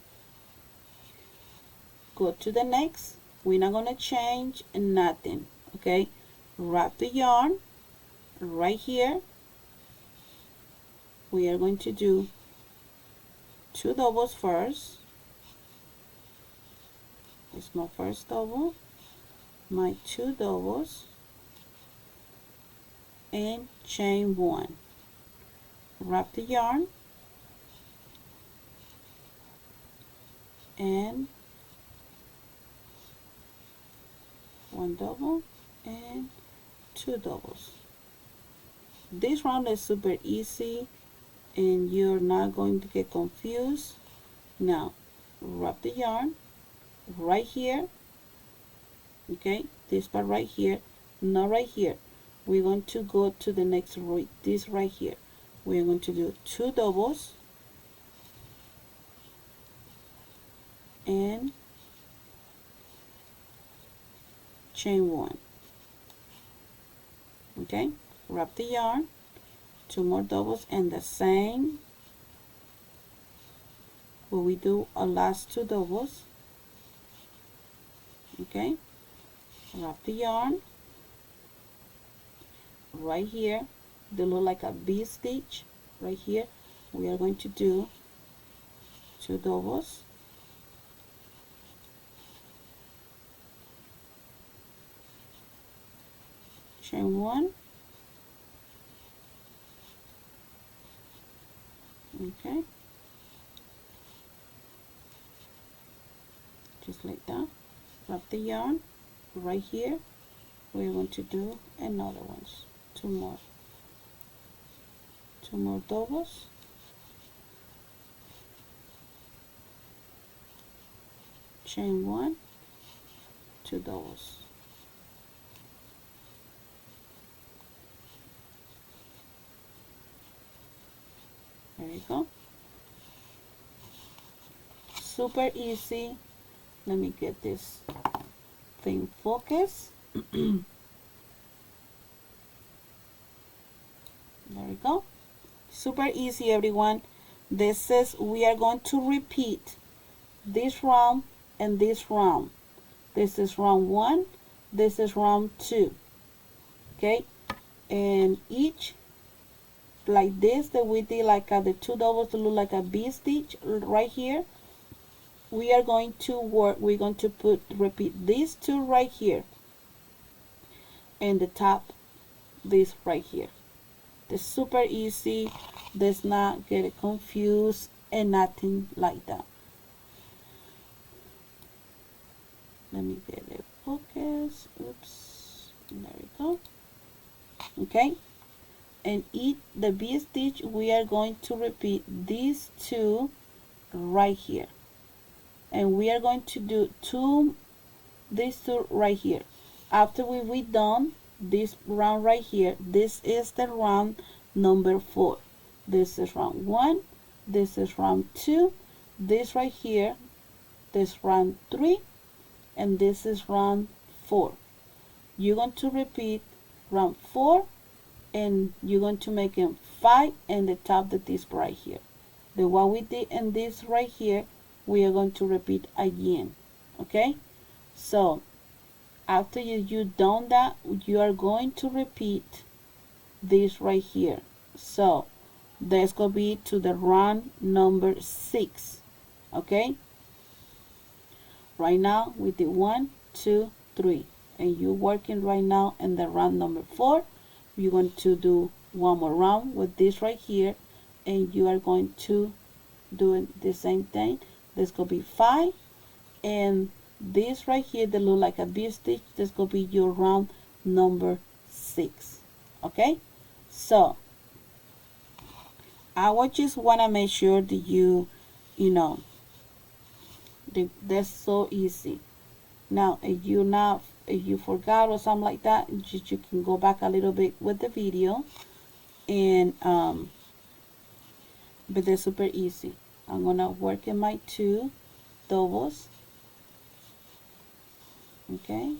go to the next. We're not gonna change nothing. Okay, wrap the yarn right here. We are going to do 2 doubles first. It's my first double, my 2 doubles, and chain 1. Wrap the yarn and 1 double and 2 doubles. This round is super easy and you're not going to get confused. Now wrap the yarn right here. Okay, this part right here, not right here. We're going to go to the next row, this right here. We're going to do 2 doubles and chain 1. Okay, wrap the yarn, 2 more doubles and the same where we do our last 2 doubles. Okay, wrap the yarn right here. They look like a V stitch right here. We are going to do 2 doubles, chain 1. Okay, just like that. Wrap the yarn right here. We're going to do another ones, 2 more doubles, chain 1, 2 doubles. There you go. Super easy. Let me get this thing focused. There we go. Super easy, everyone. This is, we are going to repeat this round and this round. This is round 1, this is round 2. Okay, and each like this that we did, like the 2 doubles to look like a V stitch right here. We are going to work, we're going to repeat these 2 right here and the top, this right here. It's super easy, does not get it confused and nothing like that. Let me get it focused. Oops, there we go. Okay, and the V stitch, we are going to repeat these 2 right here, and we are going to do these 2 right here. After we done this round right here, this is the round number 4. This is round 1, this is round 2, this right here, this round 3, and this is round 4. you're going to repeat round 4, and you're going to make it 5 and the top of this right here. The one we did in this right here, we are going to repeat again. Okay, so after you done that, you are going to repeat this right here. So that's gonna be to the round number 6. Okay, right now we did 1, 2, 3, and you're working right now in the round number 4. You're going to do one more round with this right here, and you are going to do the same thing. This gonna be 5, and this right here that look like a V stitch, this gonna be your round number 6. Okay, so I would just want to make sure that you know that's so easy. Now if you forgot or something like that, you can go back a little bit with the video, and but they're super easy. I'm gonna work in my 2 doubles. Okay,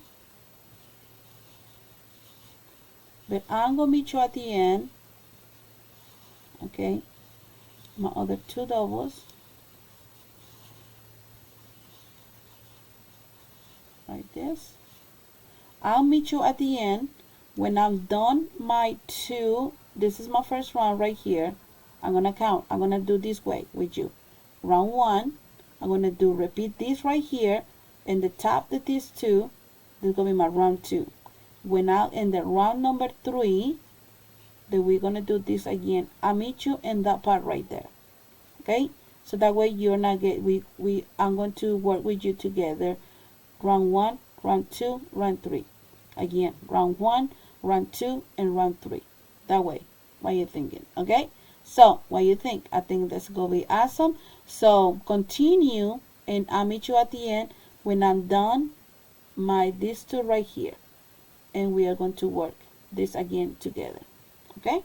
but I'm gonna meet you at the end. Okay, my other 2 doubles like this. I'll meet you at the end when I'm done my 2. This is my first round right here. I'm gonna count. I'm gonna do this way with you. Round 1, I'm gonna do repeat this right here, and the top of these 2, this is gonna be my round 2. When I'm in the round number 3, then we're gonna do this again. I'll meet you in that part right there. Okay, so that way you're not I'm going to work with you together. Round 1, round 2, round 3. Again, round 1, round 2, and round 3. That way, what you thinking? Okay, so what you think? I think that's gonna be awesome. So continue, and I'll meet you at the end when I'm done these 2 right here, and we are going to work this again together. Okay,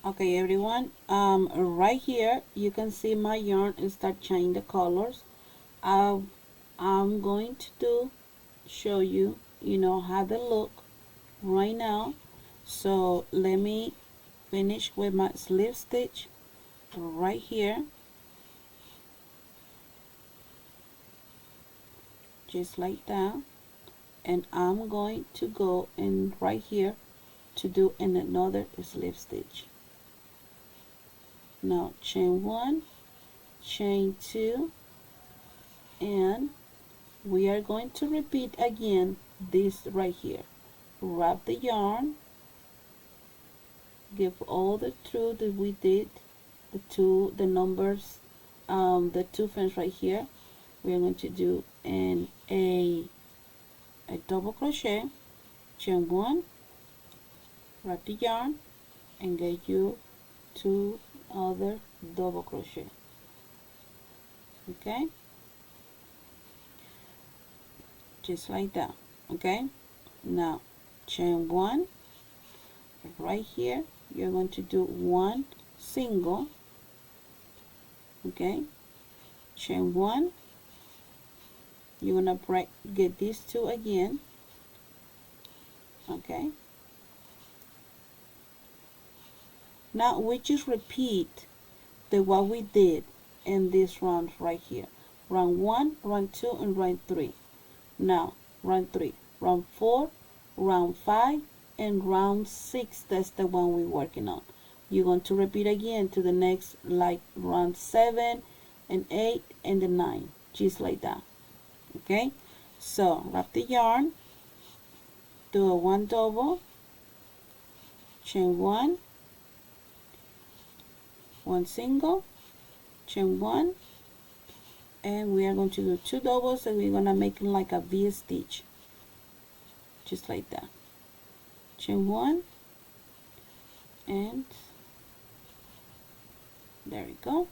okay everyone, right here you can see my yarn and start changing the colors. I'm going to show you how they look right now. So let me finish with my slip stitch right here, just like that, and I'm going to go in right here to do in another slip stitch. Now chain 1, chain 2, and we are going to repeat again this right here. Wrap the yarn, give all the through that we did, the numbers, the 2 fins right here. We are going to do in a double crochet, chain 1, wrap the yarn, and get you 2 other double crochet. Okay, just like that. Okay, now chain 1 right here. You're going to do 1 single. Okay, chain 1, you're gonna get these 2 again. Okay, now we just repeat what we did in this round right here. Round 1, round 2, and round 3. Now round 3, round 4, round 5, and round 6. That's the one we're working on. You're going to repeat again to the next, like round 7 and 8 and the 9, just like that. Okay, so wrap the yarn, do a 1 double, chain 1, 1 single, chain 1, and we are going to do 2 doubles, and we're going to make it like a V stitch, just like that. Chain 1, and there we go.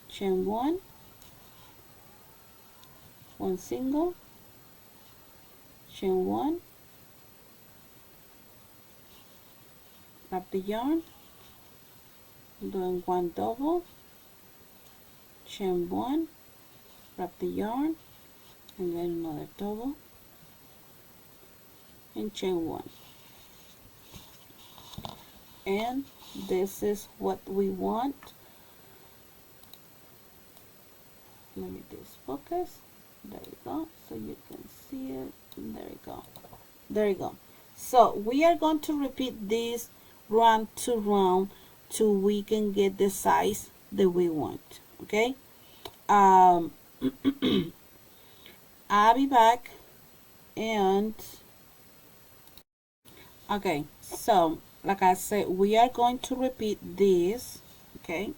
Chain 1, 1 single, chain 1, wrap the yarn, doing 1 double, chain 1, wrap the yarn, and then another double, and chain 1. And this is what we want. Let me just focus. There we go, so you can see it. There you go. There you go. So we are going to repeat this round to round till we can get the size that we want. Okay. I'll be back. And okay, so like I said, we are going to repeat this. Okay,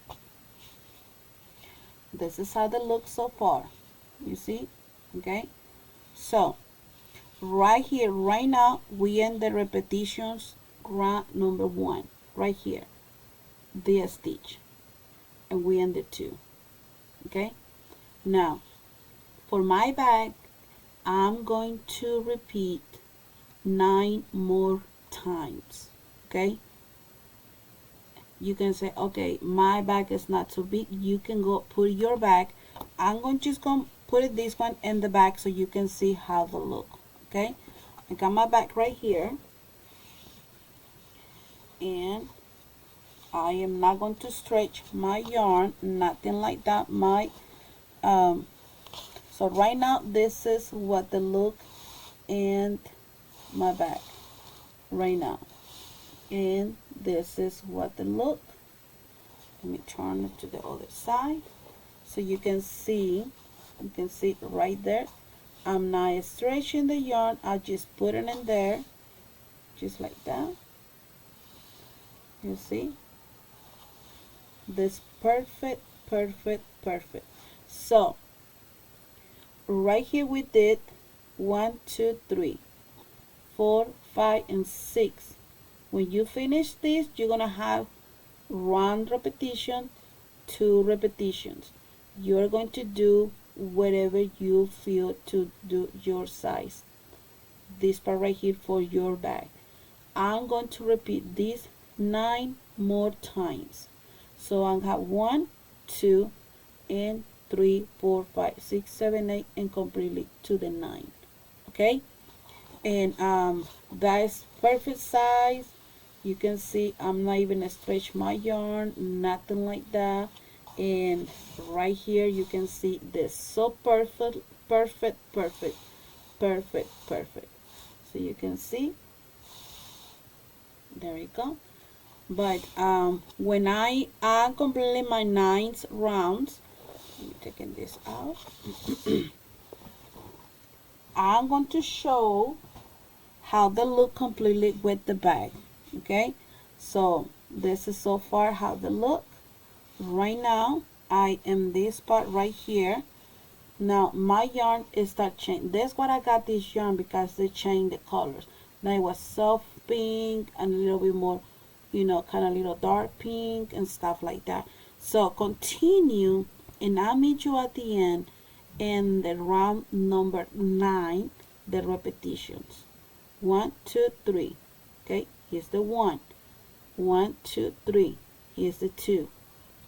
this is how they look so far, you see. Okay, so right here, right now, we end the repetitions round number 1 right here, this stitch, and we end the 2. Okay, now for my bag, I'm going to repeat 9 more times. Okay, you can say, okay, my bag is not too big. You can go put your bag. I'm going to just go put it this one in the back so you can see how they look. Okay, I got my bag right here, and I am not going to stretch my yarn, nothing like that. So right now, this is what they look and my bag right now, and this is what they look. Let me turn it to the other side so you can see right there. I'm not stretching the yarn, I just put it in there just like that. You see, this perfect. So right here we did 1, 2, 3, 4, 5, and 6. When you finish this, you're gonna have 1 repetition, 2 repetitions. You're going to do whatever you feel to do your size. This part right here for your bag. I'm going to repeat this 9 more times. So I'll have 1, 2, and 3, 4, 5, 6, 7, 8, and completely to the 9. Okay, and that is perfect size. You can see I'm not even stretch my yarn, nothing like that. And right here you can see this, so perfect. So you can see, there you go. But when I complete my 9 rounds, I'm taking this out. I'm going to show how they look completely with the bag. Okay, so this is so far how they look. Right now I am this part right here. Now my yarn is that chain. That's what I got this yarn, because they changed the colors. Now it was soft pink and a little bit more, you know, kind of little dark pink and stuff like that. So continue, and I'll meet you at the end in the round number 9, the repetitions. 1, 2, 3. Okay, here's the 1. 1, 2, 3. Here's the 2.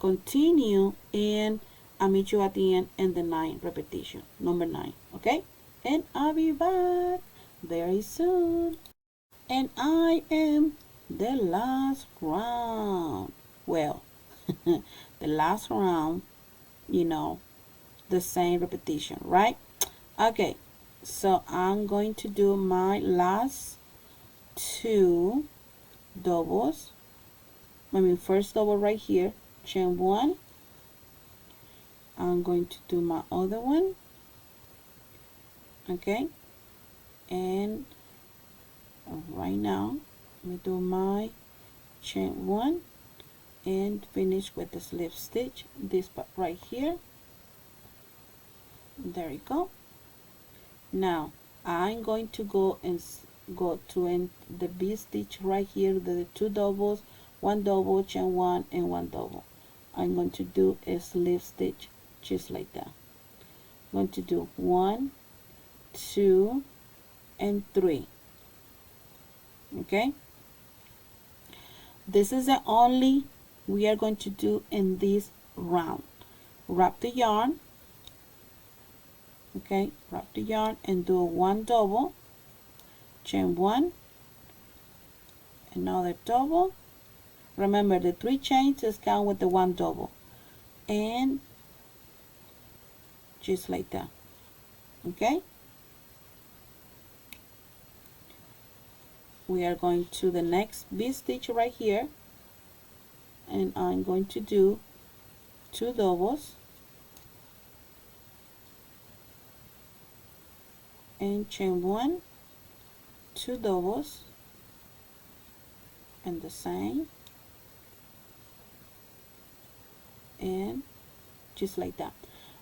Continue, and I'll meet you at the end in the 9 repetition, number 9. Okay, and I'll be back very soon. And I am the last round. Well, the last round, you know, the same repetition, right? Okay, so I'm going to do my last 2 doubles. First double right here, chain 1. I'm going to do my other one. Okay, and right now let me do my chain 1 and finish with the slip stitch, this part right here. There you go. Now I'm going to go to end the V stitch right here, the 2 doubles, 1 double, chain 1, and 1 double. I'm going to do a slip stitch just like that. I'm going to do 1, 2, and 3. Okay, this is the only we are going to do in this round. Wrap the yarn. Okay, wrap the yarn and do 1 double, chain 1, another double. Remember, the 3 chains is count with the 1 double, and just like that. Okay, we are going to the next V-stitch right here, and I'm going to do 2 doubles and chain 1, 2 doubles, and the same, and just like that.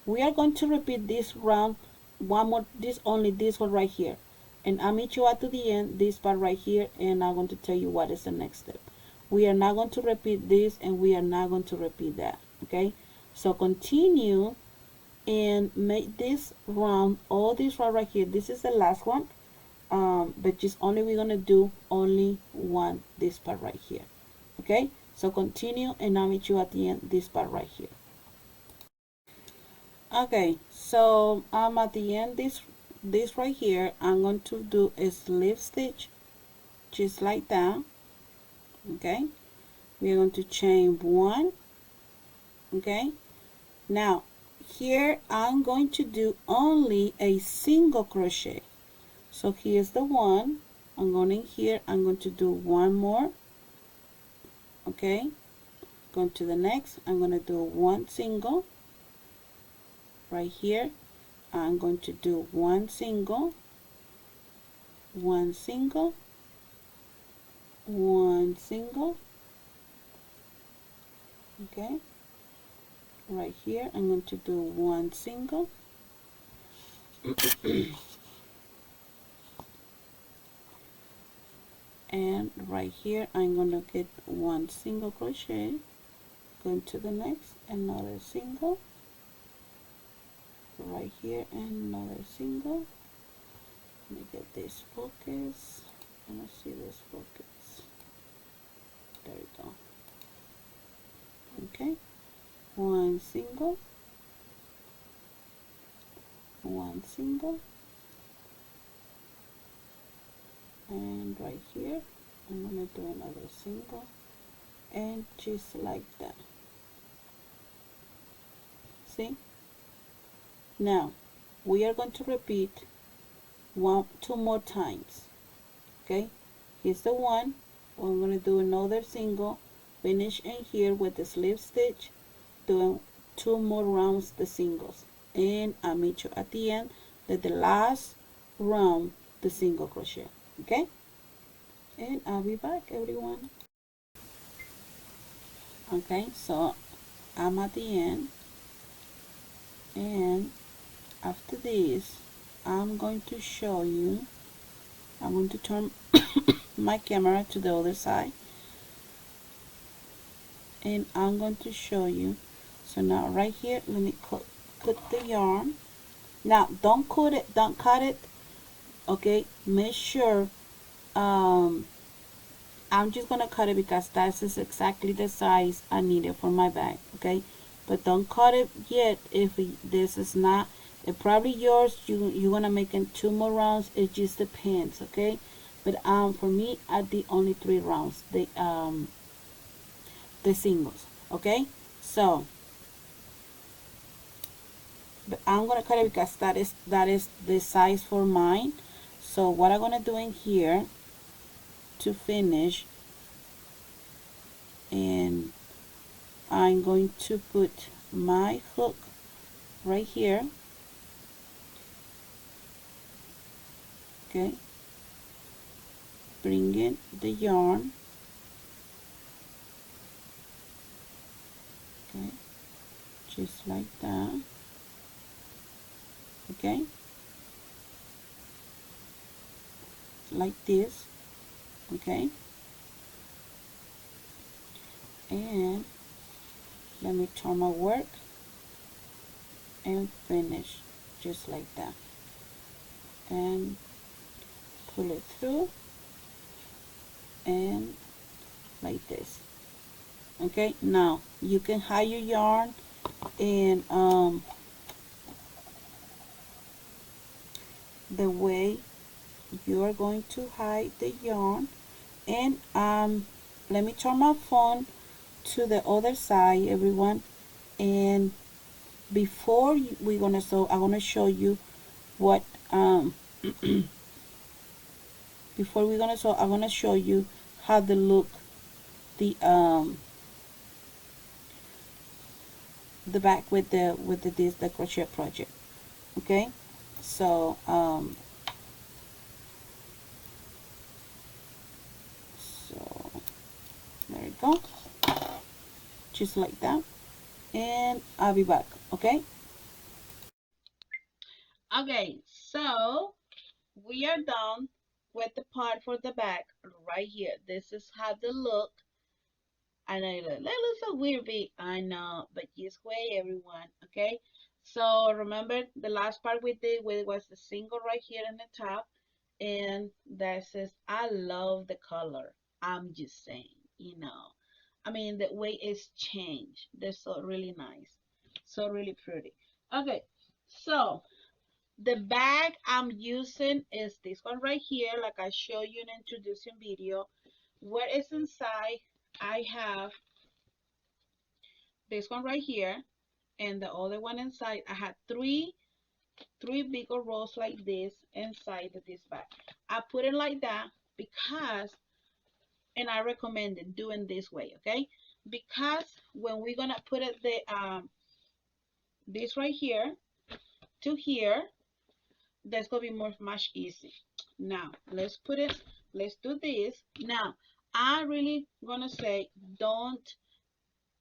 We are going to repeat this round one more, only this one right here, and I'll meet you at the end, this part right here, and I'm going to tell you what is the next step. We are not going to repeat this, and we are not going to repeat that. Okay, so continue and make this round, all this round right here. This is the last one, but just only we're gonna do only one, this part right here. Okay, so continue, and I'll meet you at the end, this part right here. Okay, so I'm at the end, this right here. I'm going to do a slip stitch just like that. Okay, we're going to chain 1. Okay, now here I'm going to do only a single crochet. So here's the one. I'm going in here, I'm going to do one more. Okay, going to the next, I'm going to do 1 single. Right here, I'm going to do 1 single, 1 single, 1 single. Okay, right here, I'm going to do 1 single. And right here, I'm going to get 1 single crochet. Going to the next, another single. Right here, another single. Let me get this focus. Let me see this focus. There we go. Okay, 1 single, 1 single, and right here I'm gonna do another single, and just like that. See? Now we are going to repeat 2 more times. Okay, here's the one. We're going to do another single, finish in here with the slip stitch, doing 2 more rounds the singles, and I'll meet you at the end at the last round the single crochet. Okay, and I'll be back, everyone. Okay, so I'm at the end, and after this I'm going to show you, I'm going to turn my camera to the other side, and I'm going to show you. So now right here, let me cut the yarn. Now don't cut it. Okay, make sure I'm just gonna cut it because that is exactly the size I needed for my bag. Okay, but don't cut it yet if this is not. It probably yours, you're gonna make in 2 more rounds. It just depends. Okay, but for me I did only 3 rounds, the singles. Okay, so but I'm gonna cut it because that is the size for mine. So what I'm gonna do in here to finish, and I'm going to put my hook right here. Okay, bring in the yarn. Okay, just like that. Okay, like this. Okay, and let me turn my work and finish just like that, and pull it through and like this. Okay, now you can hide your yarn in the way you are going to hide the yarn, and let me turn my phone to the other side, everyone. And before we're gonna sew, I'm gonna show you what before we're gonna sew, I'm gonna show you how to look the back with the crochet project. Okay, so so there we go, just like that, and I'll be back. Okay. Okay, so we are done with the part for the back right here. This is how they look. I know that looks so weird, I know, but just wait, everyone. Okay, so remember the last part we did was the single right here in the top, and that says I love the color. I'm just saying, I mean the way it's changed. They're so really nice, so really pretty. Okay, so the bag I'm using is this one right here, like I showed you in the introduction video. What is inside? I have this one right here, and the other one inside. I had three bigger rolls like this inside of this bag. I put it like that because, and I recommend it doing this way, okay? Because when we're gonna put it this right here to here, that's gonna be much easy. Now let's do this. Now I really gonna say, don't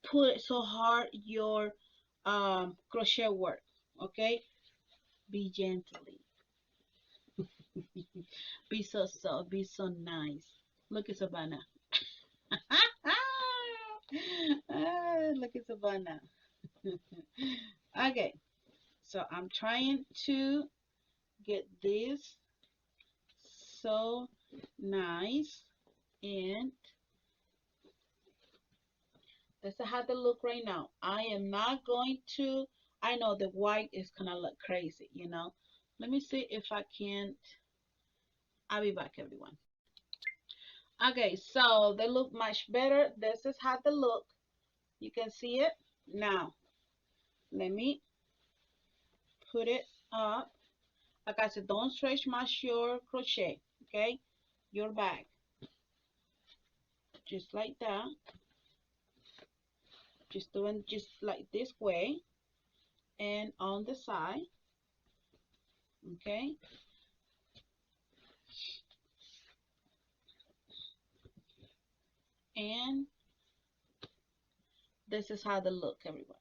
put so hard your crochet work, okay? Be gently. Be so soft, be so nice. Look at Savannah. Look at Savannah. Okay, so I'm trying to get this so nice, and that's how they look right now. I am not going to, I know the white is gonna look crazy, Let me see if I can. I'll be back, everyone. Okay, so they look much better. This is how they look. You can see it. Now, let me put it up. Like I said, don't stretch much your crochet, okay? Your bag. Just like that. Just doing just like this way. And on the side, okay? And this is how they look, everyone.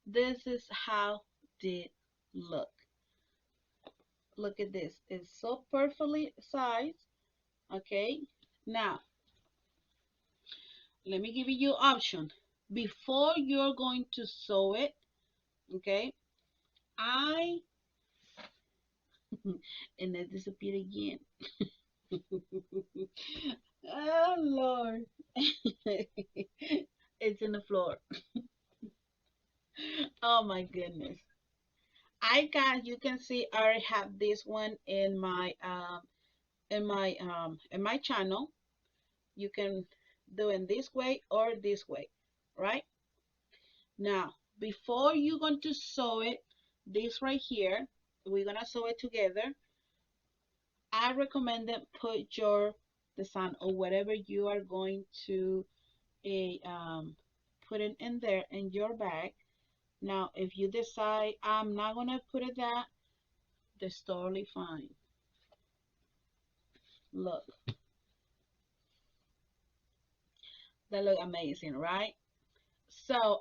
This is how they look. Look at this. It's so perfectly sized, okay? Now, let me give you option. Before you're going to sew it, okay? I and then disappear again. Oh Lord. It's in the floor. Oh my goodness. You can see I already have this one in my channel. You can do it this way or this way, right? Now, before you're going to sew it, this right here, we're gonna sew it together. I recommend that put your design or whatever you are going to put it in there in your bag. Now, if you decide I'm not gonna put it that, that's totally fine. Look, that look amazing, right? So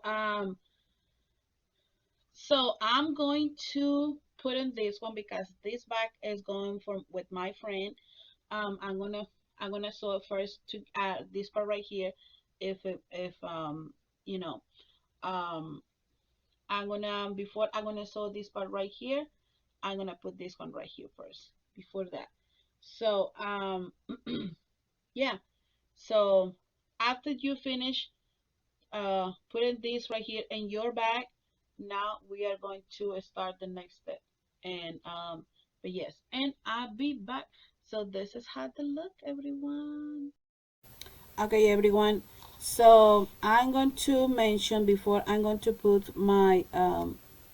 I'm going to put in this one because this bag is going from with my friend. I'm gonna sew it first to add this part right here. If you know um before I'm gonna sew this part right here, I'm gonna put this one right here first before that. So yeah. So after you finish putting this right here in your bag, now we are going to start the next step. And But yes, and I'll be back. So this is how they look, everyone. Okay, everyone. So I'm going to mention before I'm going to put my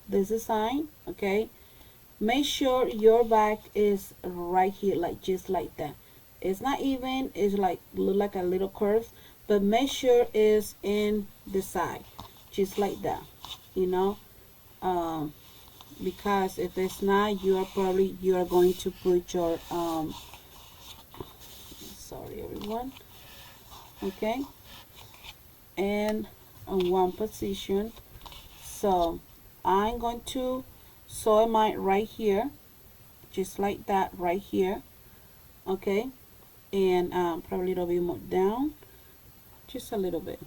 this design. Okay, make sure your back is right here, like just like that. It's not even, it's like look like a little curve, but make sure it's in the side, just like that, you know. um because if it's not, you are going to put your sorry everyone. Okay, and on one position. So I'm going to sew mine right here, just like that, right here. Okay, and probably a little bit more down, just a little bit,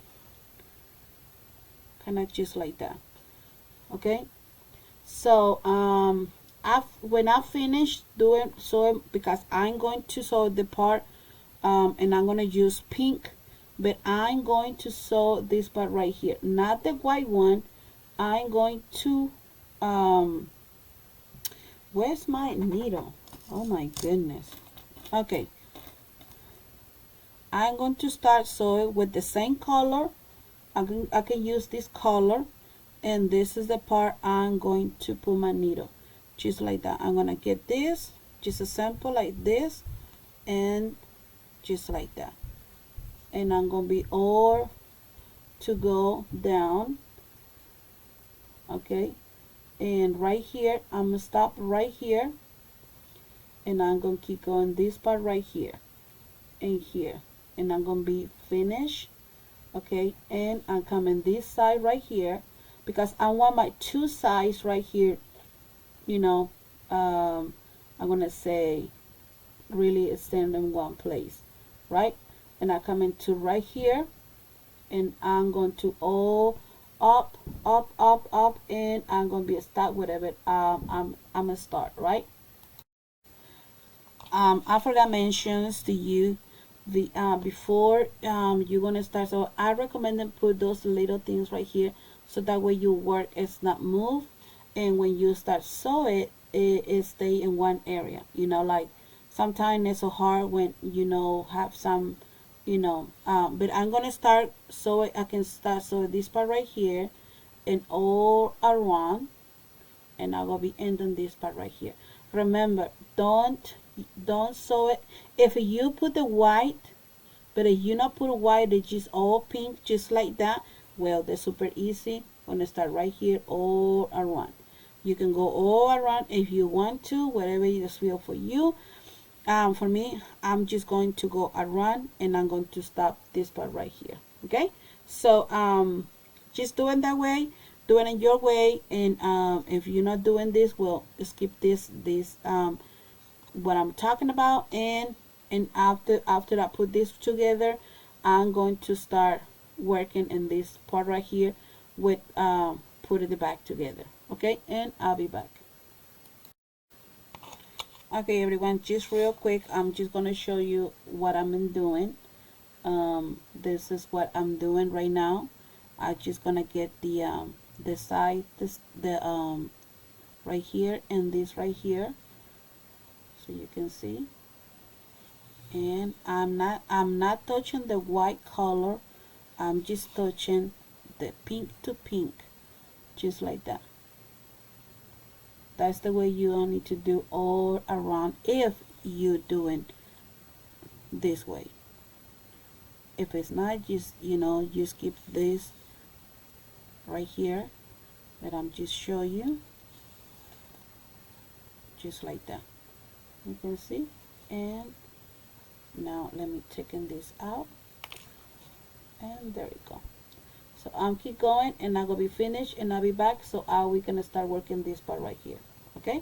kind of just like that. Okay, so when I finish doing sewing, because I'm going to sew the part, and I'm going to use pink, but I'm going to sew this part right here, not the white one. I'm going to where's my needle? Oh my goodness. Okay, I'm going to start sewing with the same color. I can use this color, and this is the part I'm going to put my needle, just like that. I'm gonna get this, just a sample like this, and just like that, and I'm gonna be all to go down. Okay, and right here I'm gonna stop right here, and I'm gonna keep going this part right here and here, and I'm gonna be finished. Okay, and I'm coming this side right here, because I want my two sides right here, you know. I'm gonna say really stand in one place, right? And I come into right here, and I'm going to all up, up, up, up, and I'm gonna be a start whatever I'm gonna start, right? I forgot mentions to you the before you're gonna start. So I recommend them put those little things right here, so that way your work is not move, and when you start sew it stay in one area, you know. Like sometimes it's so hard when you know have some, you know. But I'm gonna start sew it. I can start sew this part right here and all around, and I will be ending this part right here. Remember, don't sew it. If you put the white, but if you not put white, it's just all pink, just like that, well, they're super easy. I'm gonna start right here all around. You can go all around if you want to, whatever you just feel for you. For me, I'm just going to go around, and I'm going to stop this part right here. Okay, so just do it that way, do it in your way. And if you're not doing this, well, skip this what I'm talking about. And after I put this together, I'm going to start working in this part right here with putting the back together. Okay, and I'll be back. Okay, everyone, just real quick, I'm just gonna show you what I'm doing. This is what I'm doing right now. I'm just gonna get the side, the right here, and this right here, so you can see. And I'm not touching the white color. I'm just touching the pink to pink, just like that. That's the way you need to do all around if you're doing this way. If it's not, just just keep this right here that I'm just show you, just like that. You can see. And now let me take this out, and there we go. So I'm keep going, and I'm gonna be finished, and I'll be back. So we're gonna start working this part right here. Okay,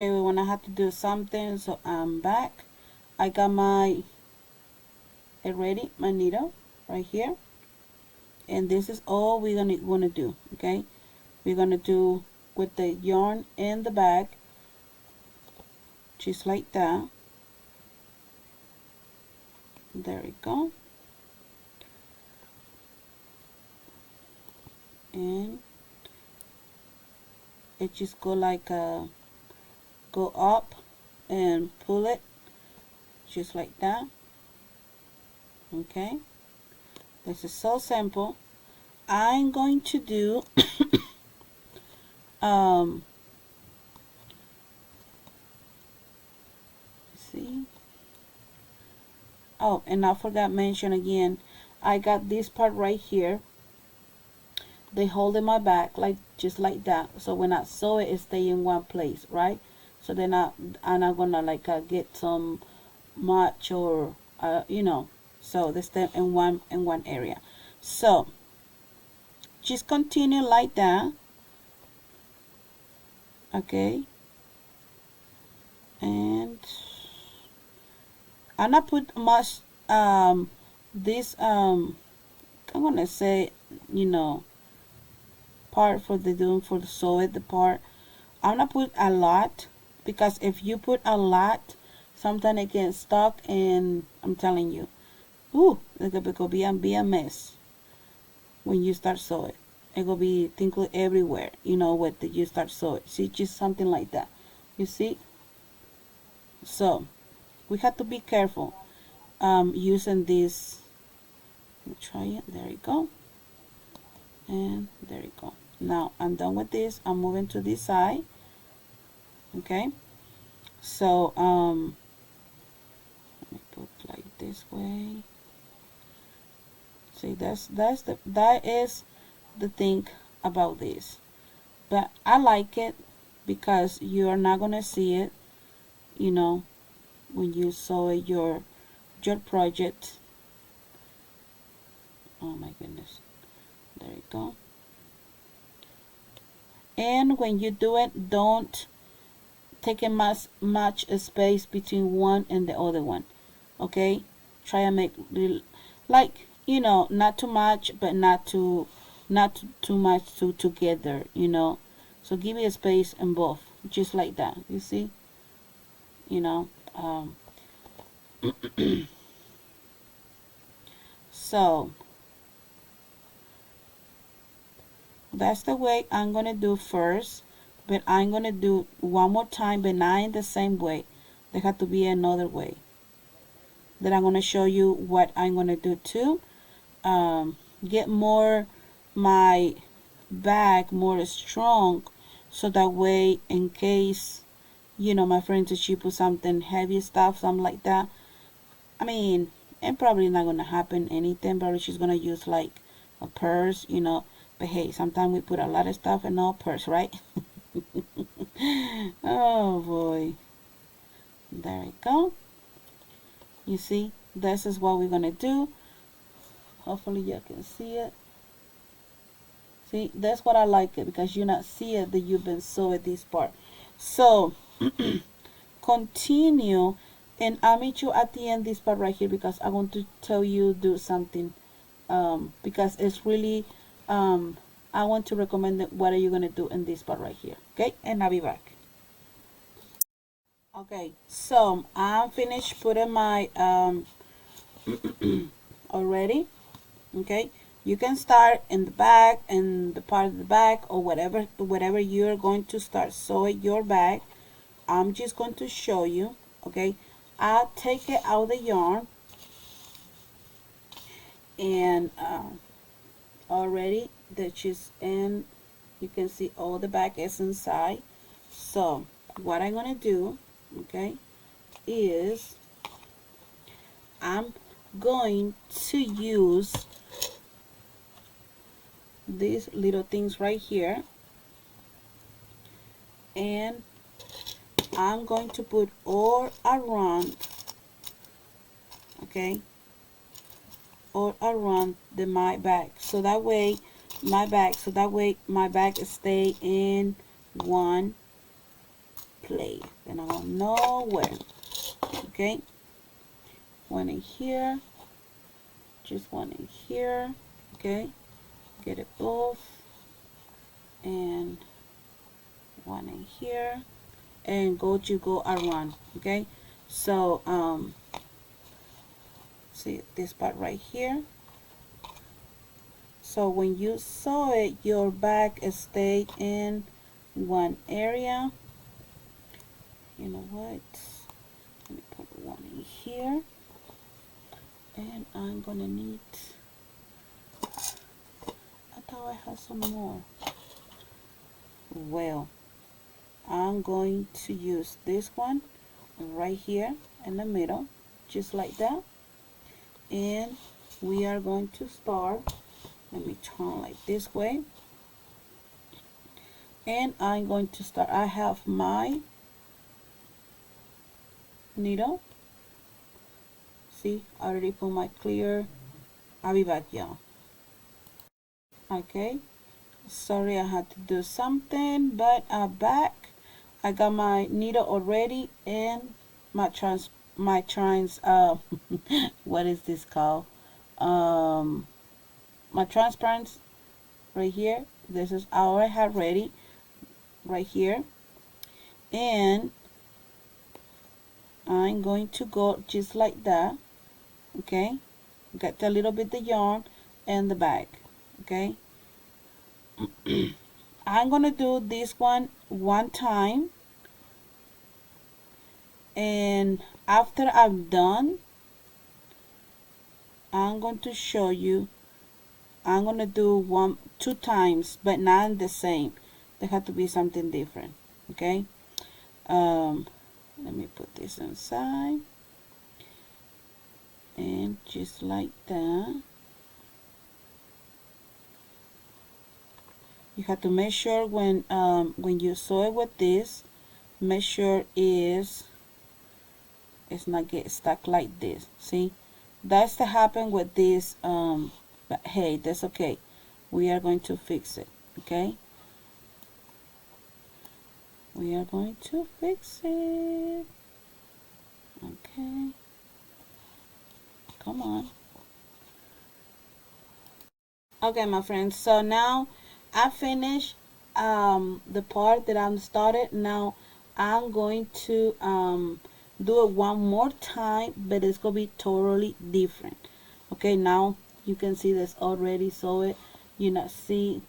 when I had to do something, so I'm back. I got my ready, my needle right here, and this is all we're gonna do. Okay, we're gonna do with the yarn in the bag, just like that. There we go. And it just go like go up and pull it just like that. Okay, this is so simple. I'm going to do see. Oh, and I forgot mention again, I got this part right here. They hold in my back like just like that, so when I sew it, it stay in one place, right? So then I'm not gonna like get some much or you know, so they stay in one area. So just continue like that. Okay, and I'm not put much this I'm gonna say, you know, part for the doing for the sew it the part. I'm not put a lot, because if you put a lot, sometimes it gets stuck, and I'm telling you, ooh, it's gonna be a mess when you start sew it. It gonna be tinkle everywhere, you know, when you start sew it. See, just something like that. You see? So we have to be careful using this. Let me try it. There you go. And there you go. Now I'm done with this. I'm moving to this side. Okay. So let me put like this way. See, that is the thing about this. But I like it because you are not gonna see it, you know, when you sew your project. Oh my goodness. There you go. And when you do it, don't take much space between one and the other one. Okay, try and make like, you know, not too much, but not too much together, you know. So give me a space in both, just like that. You see, you know. So that's the way I'm gonna do first, but I'm gonna do one more time, but not in the same way. There has to be another way. Then I'm gonna show you what I'm gonna do too. Get more my bag more strong, so that way, in case, you know, my friend, if she put something heavy stuff, something like that, I mean, it probably not gonna happen anything. Probably she's gonna use like a purse, you know. But hey, sometimes we put a lot of stuff in our purse, right? Oh boy. There you go. You see, this is what we're gonna do. Hopefully you can see it. See, that's what I like it, because you not see it that you've been sewing this part. So continue, and I'll meet you at the end this part right here, because I want to tell you do something, because it's really I want to recommend what are you gonna do in this part right here. Okay, and I'll be back. Okay, so I'm finished putting my already. Okay, you can start in the back, in the part of the back, or whatever you're going to start sewing your bag. I'm just going to show you. Okay, I'll take it out of the yarn, and already that just in, you can see all the back is inside. So what I'm gonna do, okay, is I'm going to use these little things right here, and I'm going to put all around, okay, all around my bag, so that way my bag stay in one place and I go nowhere. Okay, one in here, just one in here. Okay, get it both, and one in here, and go around. Okay, so see this part right here. So when you sew it, your bag stay in one area, You know what, let me put one in here, and I'm gonna need, I thought I had some more. Well, I'm going to use this one right here in the middle, just like that, and we are going to start. Let me turn like this way, and I'm going to start. I have my needle. See, I already put my clear. I'll be back, y'all. Okay, sorry I had to do something, but I'm back. I got my needle already, and my what is this called, my transparent right here. This is all I have ready right here, and I'm going to go just like that. Okay, got a little bit of yarn and the bag. Okay, I'm gonna do this one time, and after I'm done, I'm going to show you. I'm gonna do two times, but not the same. There have to be something different. Okay, let me put this inside, and just like that. You have to make sure when you sew it with this, make sure it's not get stuck like this. See, that's to happen with this, but hey, that's okay. We are going to fix it. Okay, we are going to fix it. Okay, come on. Okay, my friends, so now I finished the part that I'm started. Now I'm going to do it one more time, but it's gonna be totally different. Okay, now you can see this already, so it you not see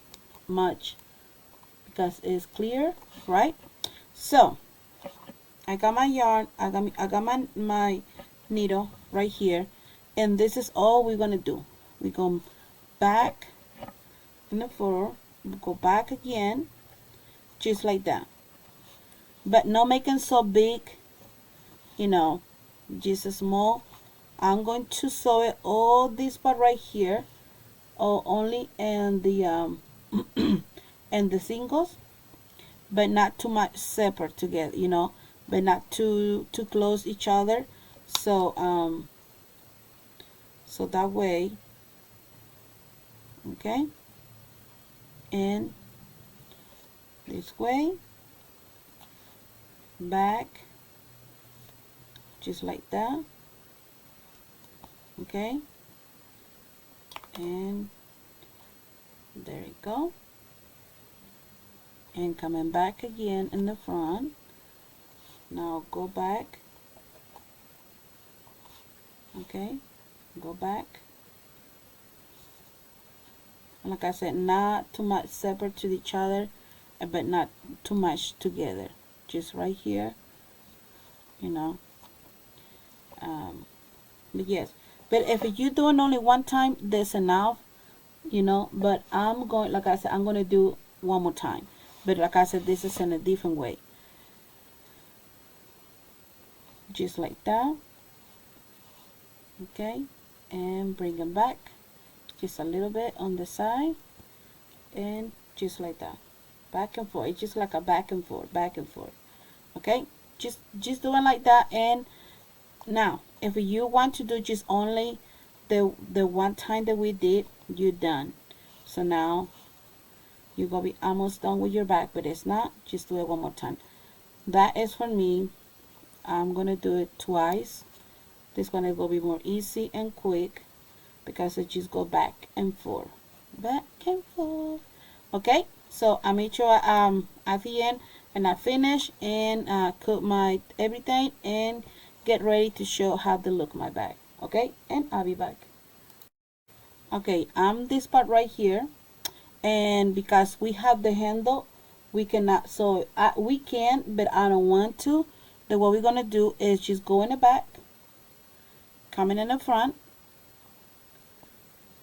much because it's clear, right? So I got my yarn, I got my needle right here, and this is all we're gonna do. We go back in the fur, we go back again, just like that, but not making so big, you know, just a small. I'm going to sew it all this part right here, or only in the and the singles, but not too much separate together, you know, but not too close each other. So so that way, okay, and this way, back, just like that. Okay, and there you go, and coming back again in the front. Now go back. Okay, go back, and like I said, not too much separate to each other, but not too much together, just right here, you know. But yes, but if you're doing only one time, that's enough, you know. But I'm going, like I said, I'm going to do one more time, but like I said, this is in a different way, just like that. Okay, and bring them back just a little bit on the side, and just like that, back and forth. It's just like a back and forth, back and forth. Okay, just doing like that. And now if you want to do just only the one time that we did, you're done. So now you're gonna be almost done with your back, but it's not. Just do it one more time. That is for me. I'm gonna do it twice. This one is gonna be more easy and quick because it just go back and forth, back and forth. Okay, so I made sure at the end, and I finish and cut my everything and get ready to show how to look my bag. Okay, and I'll be back. Okay, this part right here, and because we have the handle, we cannot, so we can, but I don't want to. then what we're gonna do is just go in the back, coming in the front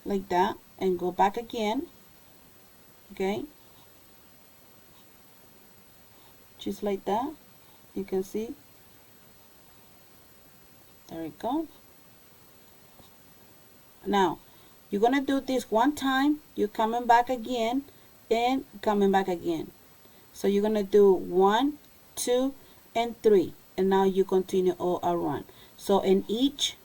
like that, and go back again. Okay, just like that. You can see, there we go. Now you're gonna do this one time, you're coming back again and coming back again. So you're gonna do 1, 2 and 3, and now you continue all around. So in each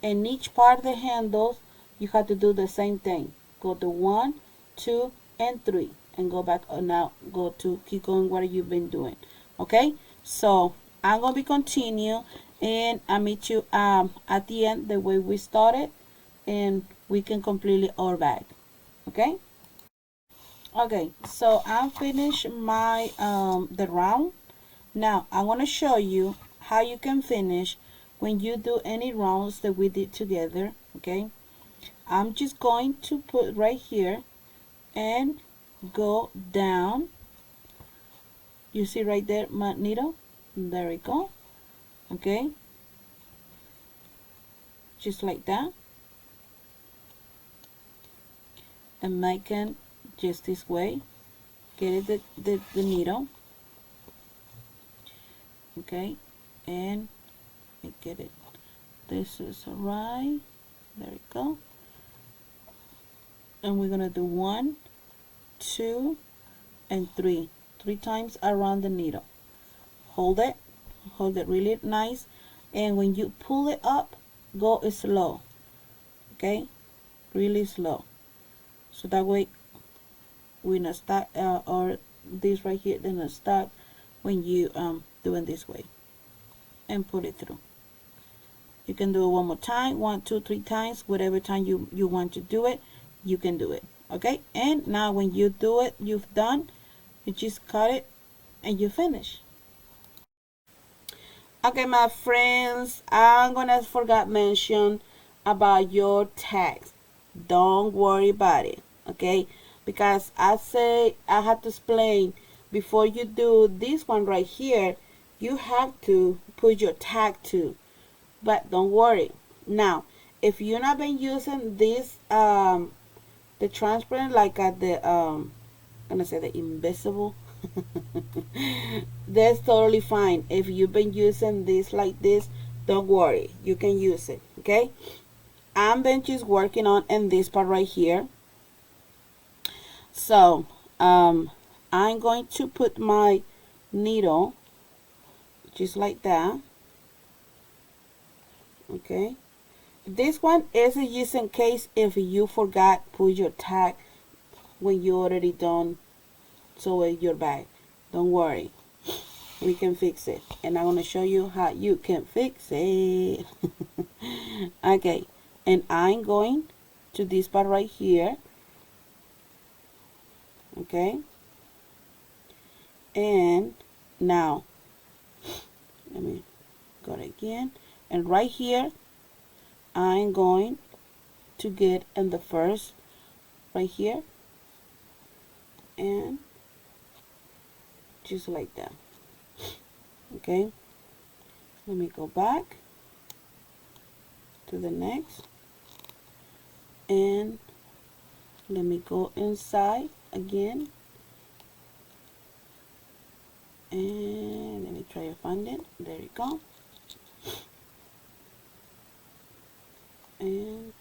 part of the handles you have to do the same thing. Go to 1, 2 and 3 and go back. Now go to keep going what you've been doing. Okay, so I'm gonna be continue, and I'll meet you at the end the way we started, and we can completely our bag. Okay. Okay, so I finished my the round. Now I'm gonna show you how you can finish when you do any rounds that we did together. Okay, I'm just going to put right here and go down. You see right there my needle, there we go. Okay, just like that, and making just this way, get it the needle. Okay, and get it, this is right, there we go. And we're gonna do 1, 2 and 3 times around the needle. Hold it really nice, and when you pull it up, go slow. Okay, really slow, so that way we're not stuck, or this right here then not stuck when you doing this way, and pull it through. You can do it one more time, 1, 2, 3 times, whatever time you want to do it, you can do it. Okay, and now when you do it, you've done, you just cut it and you finish. Okay, my friends, I'm gonna forgot mention about your tags. Don't worry about it, okay? Because I say I have to explain, before you do this one right here, you have to put your tag too. But don't worry. Now, if you've not been using this the transparent, like at the I'm gonna say the invisible, that's totally fine. If you've been using this like this, don't worry, you can use it. Okay, I'm been just working on in this part right here. So I'm going to put my needle just like that. Okay, this one is just in case if you forgot put your tag when you already done sew your bag. Don't worry, we can fix it, and I'm going to show you how you can fix it. Okay, and I'm going to this part right here. Okay, and now let me go again, and right here I'm going to get in the first right here, and just like that. Okay, let me go back to the next, and let me go inside again, and let me try to find it. There you go. And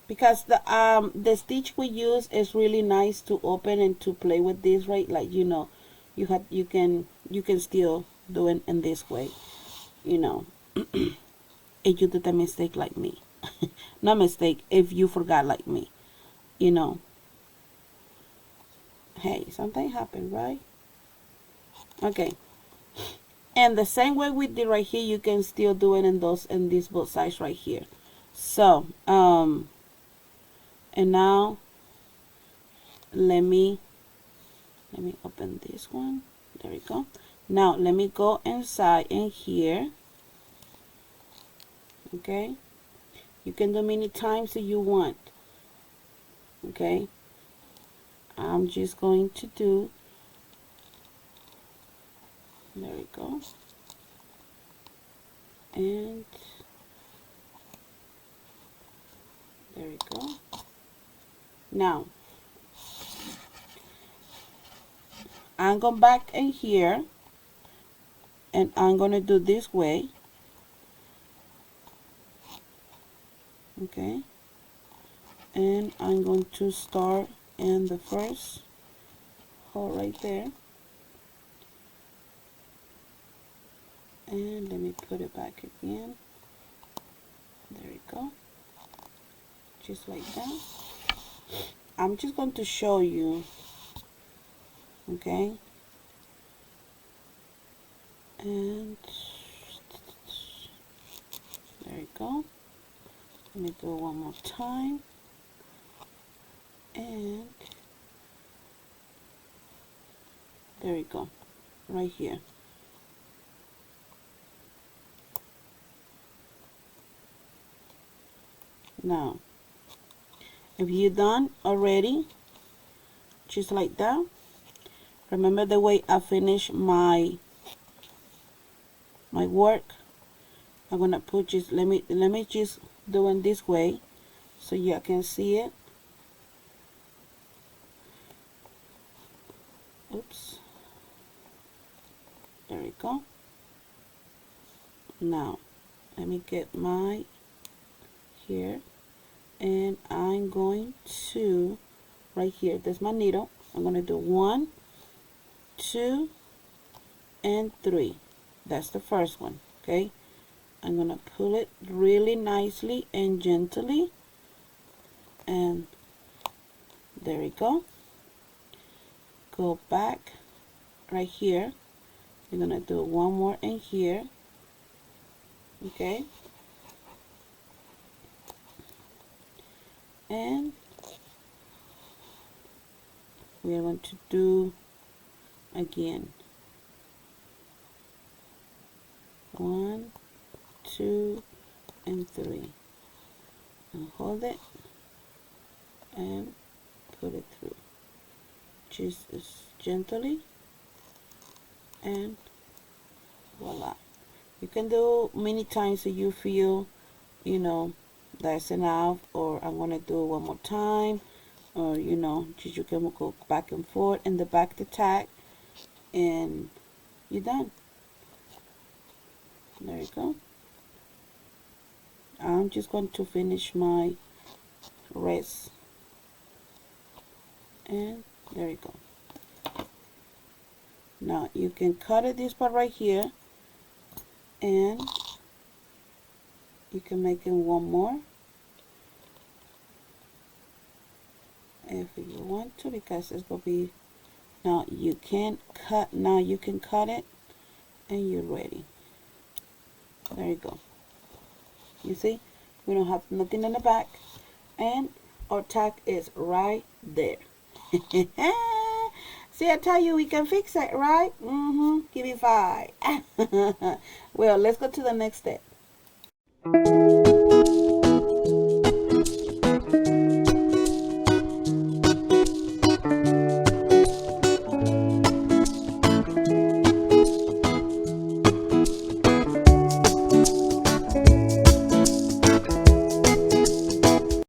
because the stitch we use is really nice to open and to play with this, right? Like, you know, you can still do it in this way, you know. If you did a mistake like me, not mistake, if you forgot like me, you know. Hey, something happened, right? Okay, and the same way we did right here, you can still do it in these both sides right here. So and now let me open this one. There we go. Now let me go inside in here. Okay, you can do many times that you want. Okay, I'm just going to do go. And there we go. Now I'm going back in here and I'm going to do this way. Okay, and I'm going to start in the first hole right there, and let me put it back again. There we go, just like that. I'm just going to show you, okay, and there we go. Let me do it one more time, and there we go, right here. Now, if you're done already, just like that, remember the way I finish my work. I'm gonna put just let me just do it this way so you can see it. Oops, there we go. Now let me get my here, and I'm going to right here, there's my needle. I'm going to do 1, 2, and 3. That's the first one. Okay, I'm going to pull it really nicely and gently, and there we go. Go back right here. You're going to do one more in here. Okay, and we are going to do again 1, 2, and 3, and hold it and put it through just as gently, and voila. You can do many times if you feel, you know, that's enough, or I'm going to do it one more time, or you know, just you can go back and forth in the back to tack, and you're done. There you go. I'm just going to finish my rest, and there you go. Now you can cut it this part right here, and you can make it one more if you want to, because it's going to be, now you can cut, now you can cut it, and you're ready. There you go. You see, we don't have nothing in the back, and our tack is right there. See, I tell you, we can fix it, right? Give me 5. Well, let's go to the next step.